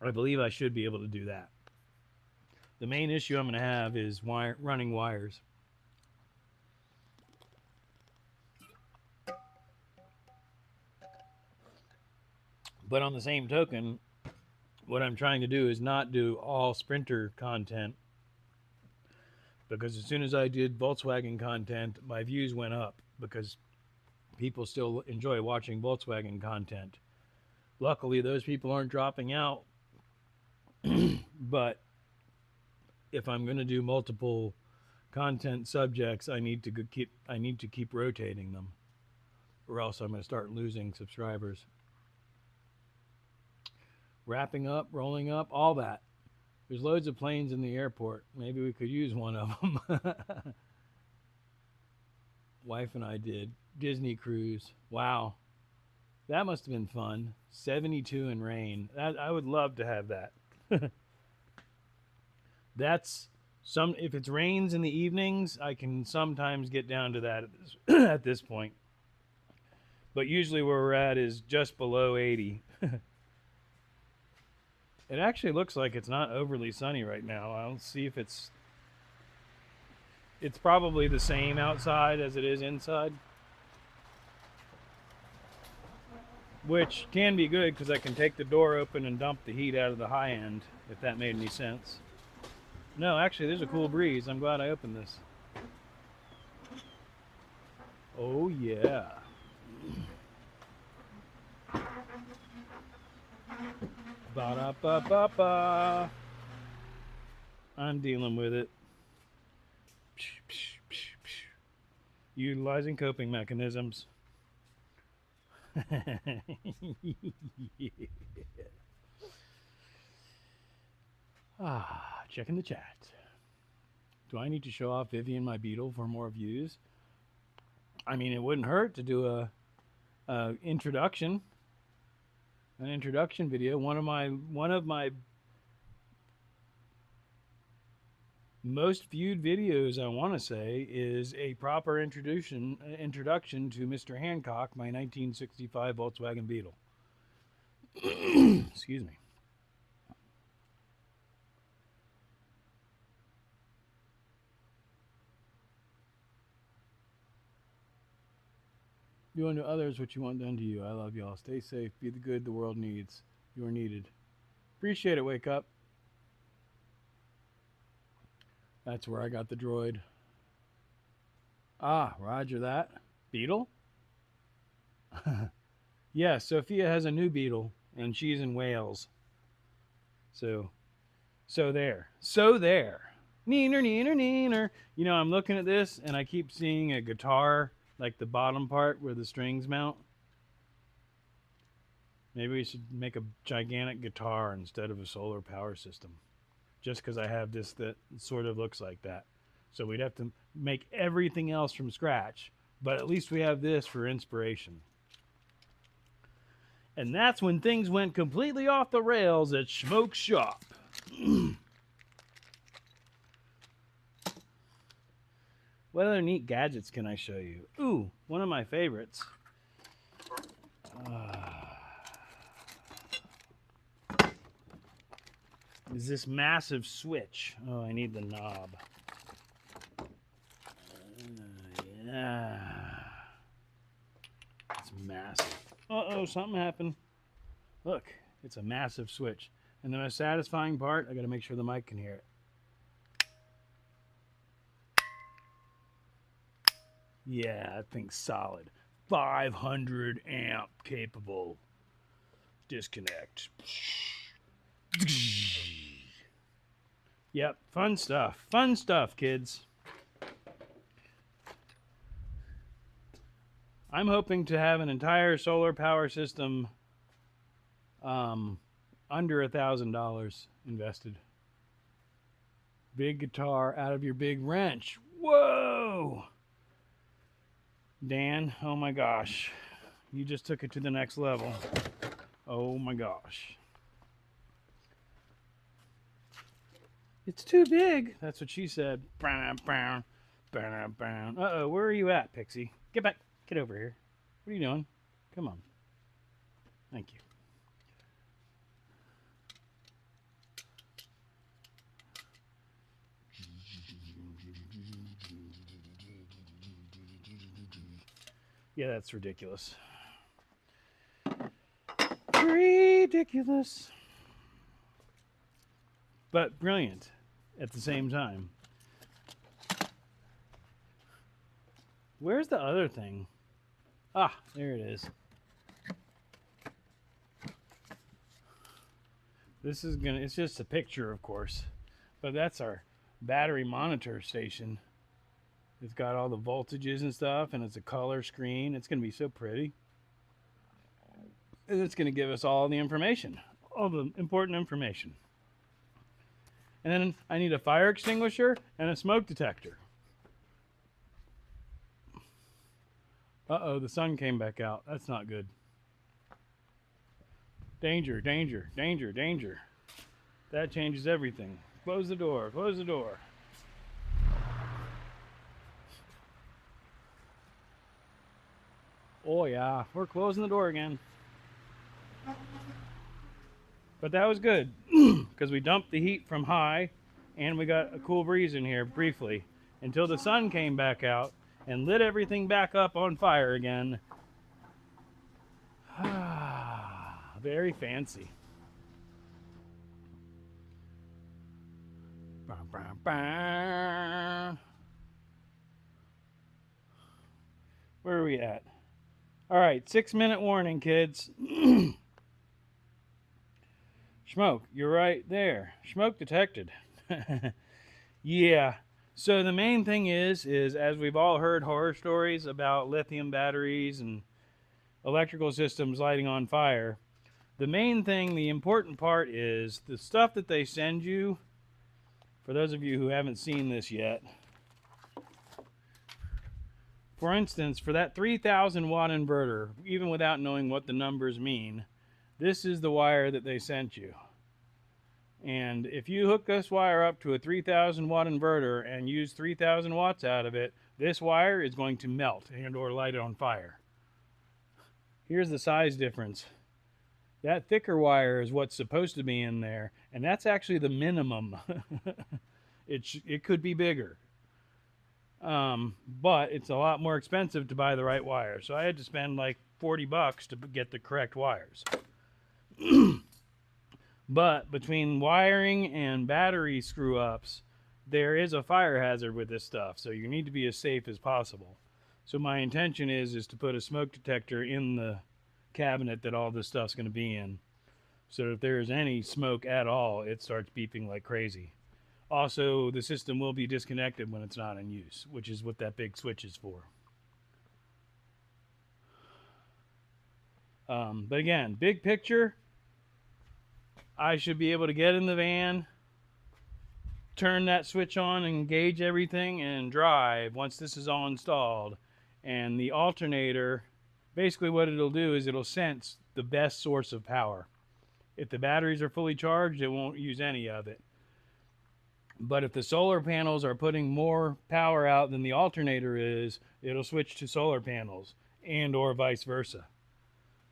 I believe I should be able to do that. The main issue I'm going to have is running wires. But on the same token, what I'm trying to do is not do all Sprinter content, because as soon as I did Volkswagen content, my views went up because people still enjoy watching Volkswagen content. Luckily, those people aren't dropping out. But if I'm going to do multiple content subjects, I need to keep rotating them, or else I'm going to start losing subscribers. Wrapping up, rolling up, all that. There's loads of planes in the airport. Maybe we could use one of them. Wife and I did. Disney cruise. Wow. That must have been fun. 72 in rain. I would love to have that. If it rains in the evenings, I can sometimes get down to that at this point. But usually where we're at is just below 80. It actually looks like it's not overly sunny right now. I'll see if it's probably the same outside as it is inside, which can be good because I can take the door open and dump the heat out of the high end, if that made any sense. No, actually, there's a cool breeze. I'm glad I opened this. Oh, yeah. Ba-da-ba-ba-ba. I'm dealing with it. Utilizing coping mechanisms. Yeah. Checking the chat. Do I need to show off Vivian my Beetle for more views? I mean, it wouldn't hurt to do an introduction video. One of my most viewed videos, I want to say, is a proper introduction to Mr. Hancock, my 1965 Volkswagen Beetle. Excuse me. Do unto others what you want done to you. I love y'all. Stay safe. Be the good the world needs. You are needed. Appreciate it, Wake Up. That's where I got the droid. Ah, roger that. Beetle? Yeah, Sophia has a new Beetle, and she's in Wales. So there. Neener, neener, neener. You know, I'm looking at this, and I keep seeing a guitar, like the bottom part where the strings mount. Maybe we should make a gigantic guitar instead of a solar power system. Just because I have this that sort of looks like that. So we'd have to make everything else from scratch. But at least we have this for inspiration. And that's when things went completely off the rails at Schmoke's shop. What other neat gadgets can I show you? Ooh, one of my favorites. Is this massive switch. Oh, I need the knob. Yeah. It's massive. Uh-oh, something happened. Look, it's a massive switch. And the most satisfying part, I gotta make sure the mic can hear it. Yeah, that thing's solid. 500 amp capable. Disconnect. Yep, fun stuff. Fun stuff, kids. I'm hoping to have an entire solar power system under $1,000 invested. Big guitar out of your big wrench. Whoa! Dan, oh my gosh. You just took it to the next level. Oh my gosh. It's too big. That's what she said. Uh-oh, where are you at, Pixie? Get back. Get over here. What are you doing? Come on. Thank you. Yeah, that's ridiculous. Ridiculous. But brilliant at the same time. Where's the other thing? Ah, there it is. This is gonna, it's just a picture, of course, but that's our battery monitor station. It's got all the voltages and stuff, and it's a color screen. It's gonna be so pretty. And it's gonna give us all the information, all the important information. And then I need a fire extinguisher and a smoke detector. Uh-oh, the sun came back out. That's not good. Danger, danger, danger, danger. That changes everything. Close the door, close the door. Oh yeah, we're closing the door again. But that was good, because we dumped the heat from high, and we got a cool breeze in here briefly, until the sun came back out and lit everything back up on fire again. Very fancy. Where are we at? All right, 6-minute warning, kids. Schmoke, you're right there. Schmoke detected. Yeah. So the main thing is as we've all heard horror stories about lithium batteries and electrical systems lighting on fire, the main thing, the important part is the stuff that they send you. For those of you who haven't seen this yet, for instance, for that 3,000 watt inverter, even without knowing what the numbers mean, this is the wire that they sent you. And if you hook this wire up to a 3,000 watt inverter and use 3,000 watts out of it, this wire is going to melt and or light it on fire. Here's the size difference. That thicker wire is what's supposed to be in there, and that's actually the minimum. It could be bigger. But it's a lot more expensive to buy the right wire. So I had to spend like $40 to get the correct wires. But between wiring and battery screw ups, there is a fire hazard with this stuff. So you need to be as safe as possible. So my intention is to put a smoke detector in the cabinet that all this stuff's going to be in. So if there's any smoke at all, it starts beeping like crazy. Also, the system will be disconnected when it's not in use, which is what that big switch is for. But again, big picture, I should be able to get in the van, turn that switch on, engage everything, and drive once this is all installed. And the alternator, basically what it'll do is it'll sense the best source of power. If the batteries are fully charged, it won't use any of it. But if the solar panels are putting more power out than the alternator is, it'll switch to solar panels, and or vice versa.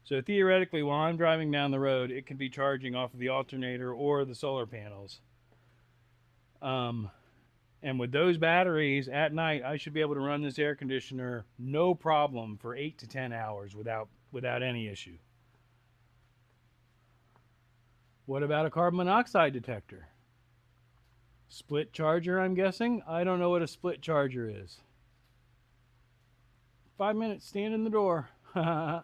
So theoretically, while I'm driving down the road, it can be charging off of the alternator or the solar panels. And with those batteries at night, I should be able to run this air conditioner no problem for 8 to 10 hours without any issue. What about a carbon monoxide detector? Split charger, I'm guessing? I don't know what a split charger is. 5 minutes, stand in the door. I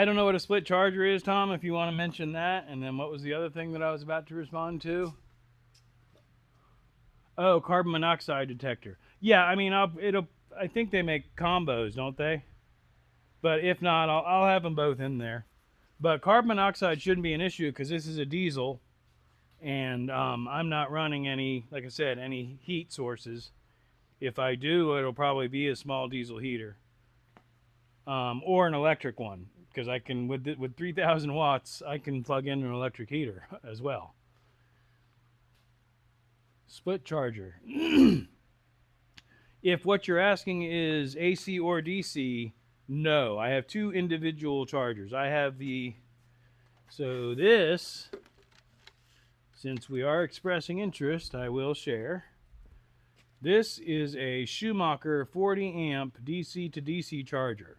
don't know what a split charger is, Tom, if you want to mention that. And then what was the other thing that I was about to respond to? Oh, carbon monoxide detector. Yeah, I mean, I think they make combos, don't they? But if not, I'll have them both in there. But carbon monoxide shouldn't be an issue because this is a diesel, and I'm not running any, like I said, any heat sources. If I do, it'll probably be a small diesel heater or an electric one. because I can, with 3,000 watts, I can plug in an electric heater as well. Split charger. If what you're asking is AC or DC, no. I have two individual chargers. I have so this, since we are expressing interest, I will share. This is a Schmoke 40 amp DC to DC charger.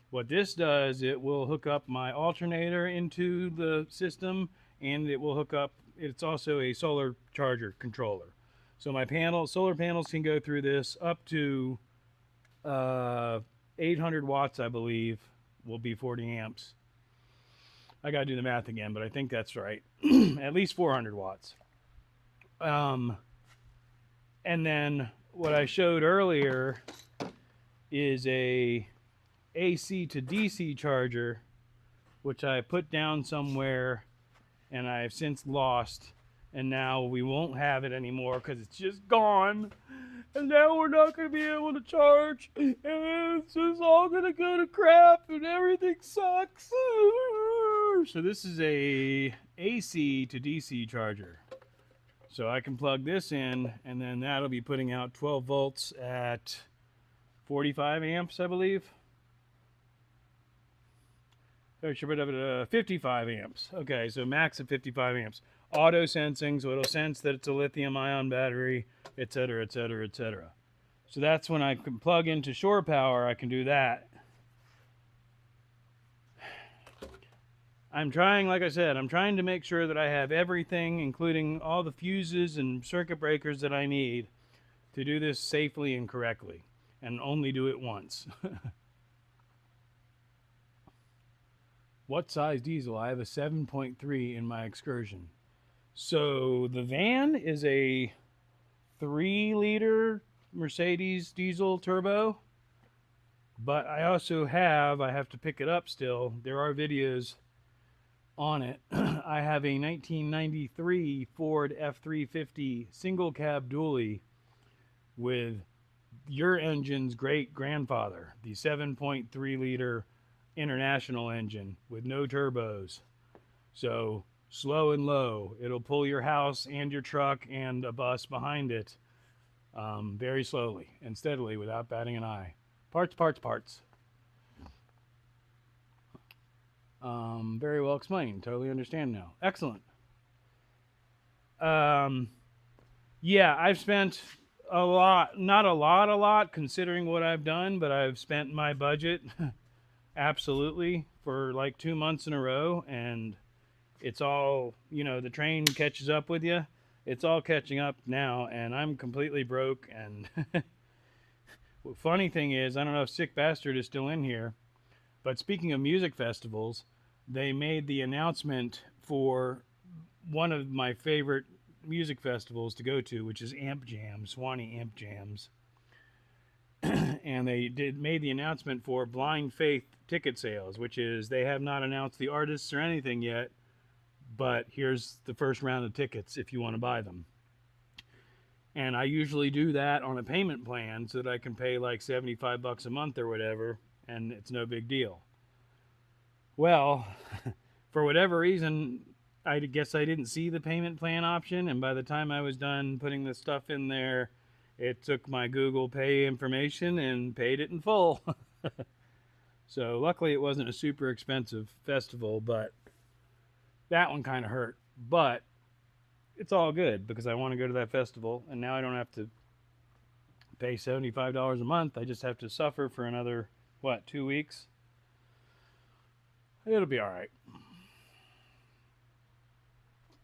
What this does, it will hook up my alternator into the system, and it will hook up, it's also a solar charger controller. So my solar panels can go through this up to 800 watts, I believe, will be 40 amps. I got to do the math again, but I think that's right. At least 400 watts. And then what I showed earlier is a AC to DC charger, which I put down somewhere and I've since lost. And now we won't have it anymore because it's just gone. And now we're not going to be able to charge. And it's just all going to go to crap and everything sucks. So this is a AC to DC charger. So I can plug this in, and then that'll be putting out 12 volts at 45 amps, I believe. 55 amps. Okay, so max of 55 amps. Auto sensing, so it'll sense that it's a lithium ion battery, etc., etc., etc. So that's when I can plug into shore power, I can do that. I'm trying, like I said, I'm trying to make sure that I have everything, including all the fuses and circuit breakers that I need to do this safely and correctly, and only do it once. What size diesel? I have a 7.3 in my Excursion. So the van is a 3-liter Mercedes diesel turbo, but I also have to pick it up still. There are videos on it. I have a 1993 Ford F350 single cab dually with your engine's great grandfather, the 7.3 liter international engine with no turbos. So slow and low. It'll pull your house and your truck and a bus behind it very slowly and steadily without batting an eye. Parts, parts, parts. Very well explained. Totally understand now. Excellent. Yeah, I've spent a lot, not a lot considering what I've done, but I've spent my budget absolutely for like 2 months in a row, and it's all, you know, the train catches up with you. It's all catching up now, and I'm completely broke. And the funny thing is, I don't know if Sick Bastard is still in here, but speaking of music festivals, they made the announcement for one of my favorite music festivals to go to, which is Amp Jam, Swanee Amp Jams. And they made the announcement for Blind Faith ticket sales, which is they have not announced the artists or anything yet, but here's the first round of tickets if you want to buy them. And I usually do that on a payment plan so that I can pay like $75 a month or whatever, and it's no big deal. Well, for whatever reason, I guess I didn't see the payment plan option, and by the time I was done putting the stuff in there, it took my Google Pay information and paid it in full. So luckily it wasn't a super expensive festival, but that one kind of hurt. But it's all good because I want to go to that festival, and now I don't have to pay $75 a month. I just have to suffer for another, 2 weeks? It'll be all right.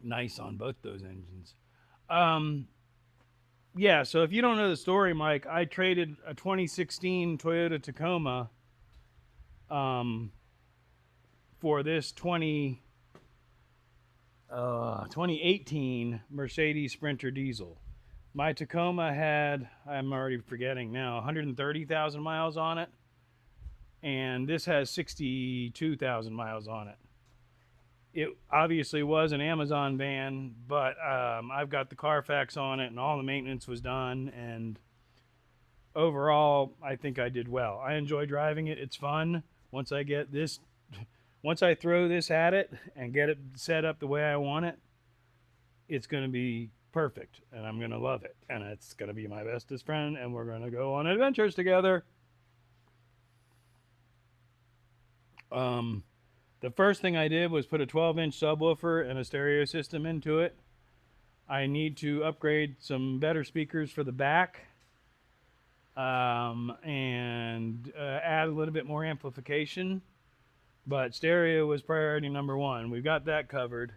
Nice on both those engines. Yeah, so if you don't know the story, Mike, I traded a 2016 Toyota Tacoma for this 2018 Mercedes Sprinter diesel. My Tacoma had, I'm already forgetting now, 130,000 miles on it, and this has 62,000 miles on it. It obviously was an Amazon van, but I've got the Carfax on it and all the maintenance was done, and overall I think I did well. I enjoy driving it. It's fun. Once I get this once I throw this at it and get it set up the way I want it, it's going to be perfect, and I'm going to love it, and it's going to be my bestest friend, and we're going to go on adventures together. The first thing I did was put a 12-inch subwoofer and a stereo system into it. I need to upgrade some better speakers for the back, and add a little bit more amplification. But stereo was priority number one. We've got that covered.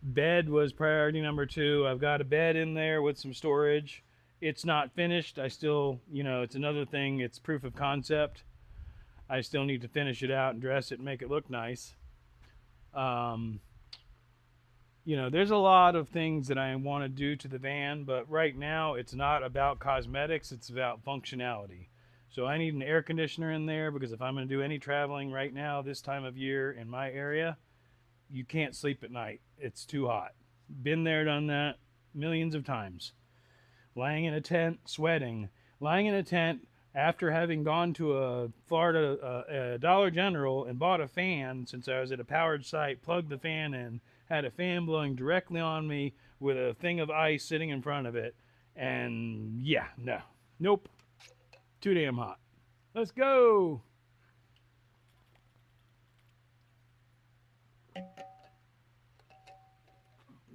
Bed was priority number two. I've got a bed in there with some storage. It's not finished. I still, it's another thing. It's proof of concept. I still need to finish it out and dress it and make it look nice. There's a lot of things that I want to do to the van, but right now it's not about cosmetics. It's about functionality. So I need an air conditioner in there, because if I'm going to do any traveling right now this time of year in my area, you can't sleep at night. It's too hot. Been there, done that millions of times. Lying in a tent, sweating. Lying in a tent after having gone to a Florida Dollar General and bought a fan, since I was at a powered site, plugged the fan in, had a fan blowing directly on me with a thing of ice sitting in front of it. And yeah, nope. Too damn hot. Let's go.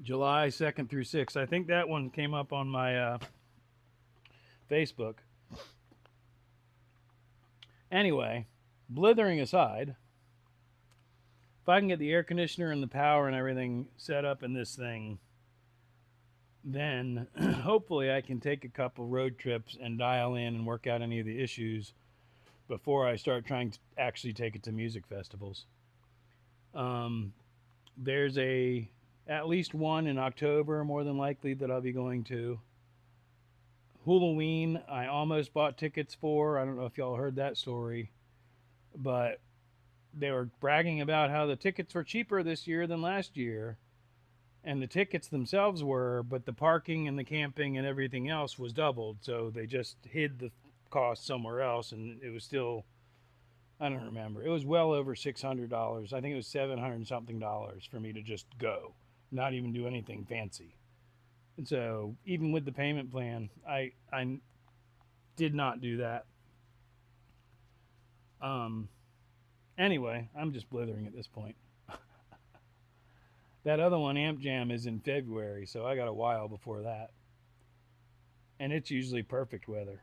July 2nd through 6th. I think that one came up on my Facebook. Anyway, blithering aside, if I can get the air conditioner and the power and everything set up in this thing, then hopefully I can take a couple road trips and dial in and work out any of the issues before I start trying to actually take it to music festivals. There's at least one in October, more than likely, that I'll be going to. Halloween, I almost bought tickets for. I don't know if y'all heard that story, but they were bragging about how the tickets were cheaper this year than last year, and the tickets themselves were, but the parking and the camping and everything else was doubled, so they just hid the cost somewhere else, and it was still, I don't remember, it was well over $600. I think it was $700 something for me to just go, not even do anything fancy. And so even with the payment plan, I did not do that. Anyway, I'm just blithering at this point. That other one, Amp Jam, is in February, so I got a while before that. And it's usually perfect weather.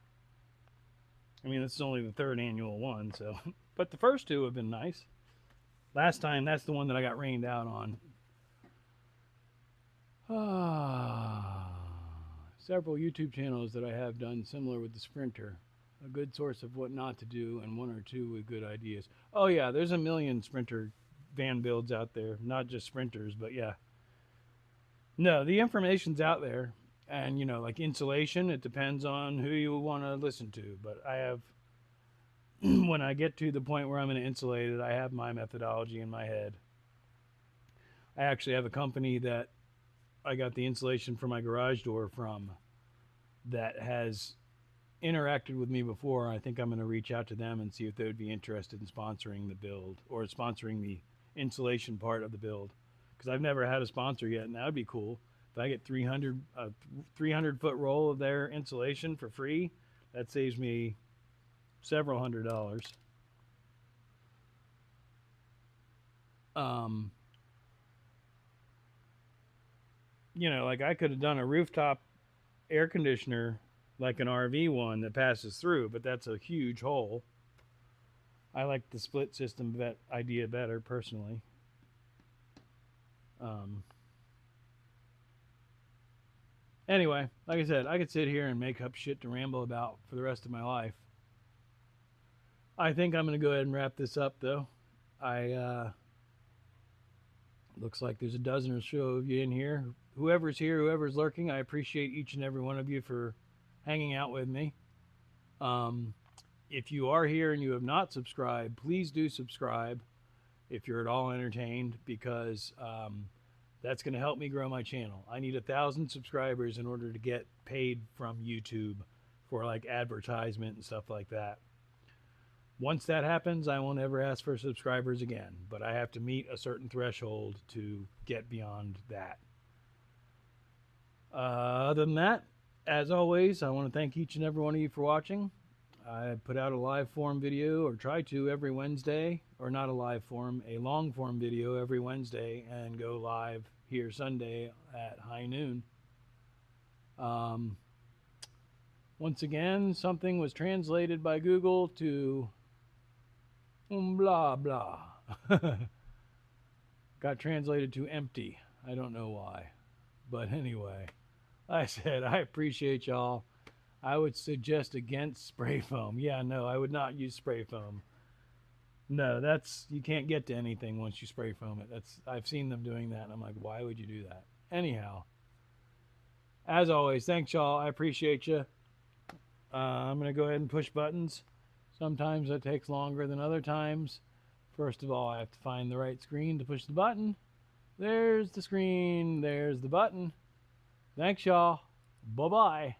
I mean, it's only the third annual one, so. But the first two have been nice. Last time, that's the one that I got rained out on. Several YouTube channels that I have done similar with the Sprinter. A good source of what not to do, and one or two with good ideas. Oh yeah, there's a million Sprinter van builds out there. Not just Sprinters, but yeah. No, the information's out there. And, like insulation, it depends on who you want to listen to. But I have, when I get to the point where I'm going to insulate it, I have my methodology in my head. I actually have a company that I got the insulation for my garage door from that has interacted with me before. I think I'm going to reach out to them and see if they would be interested in sponsoring the build, or sponsoring the insulation part of the build, because I've never had a sponsor yet, and that would be cool. If I get 300-foot roll of their insulation for free, that saves me several $100s. Like I could have done a rooftop air conditioner like an RV one that passes through, but that's a huge hole. I like the split system idea better, personally. Anyway, like I said, I could sit here and make up shit to ramble about for the rest of my life. I think I'm going to go ahead and wrap this up, though. Looks like there's a dozen or so of you in here. Whoever's here, whoever's lurking, I appreciate each and every one of you for hanging out with me. If you are here and you have not subscribed, please do subscribe if you're at all entertained, because that's going to help me grow my channel. I need 1,000 subscribers in order to get paid from YouTube for like advertisement and stuff like that. Once that happens, I won't ever ask for subscribers again, but I have to meet a certain threshold to get beyond that. Other than that, as always, I want to thank each and every one of you for watching. I put out a live form video, or try to, every Wednesday, or not a live form, a long form video every Wednesday, and go live here Sunday at high noon. Once again, something was translated by Google to blah blah. Got translated to empty. I don't know why. But anyway, like I said, I appreciate y'all. I would suggest against spray foam. Yeah, no, I would not use spray foam. No, you can't get to anything once you spray foam it. I've seen them doing that, and I'm like, why would you do that? Anyhow, as always, thanks y'all. I appreciate you. I'm going to go ahead and push buttons. Sometimes it takes longer than other times. First of all, I have to find the right screen to push the button. There's the screen. There's the button. Thanks, y'all. Bye-bye.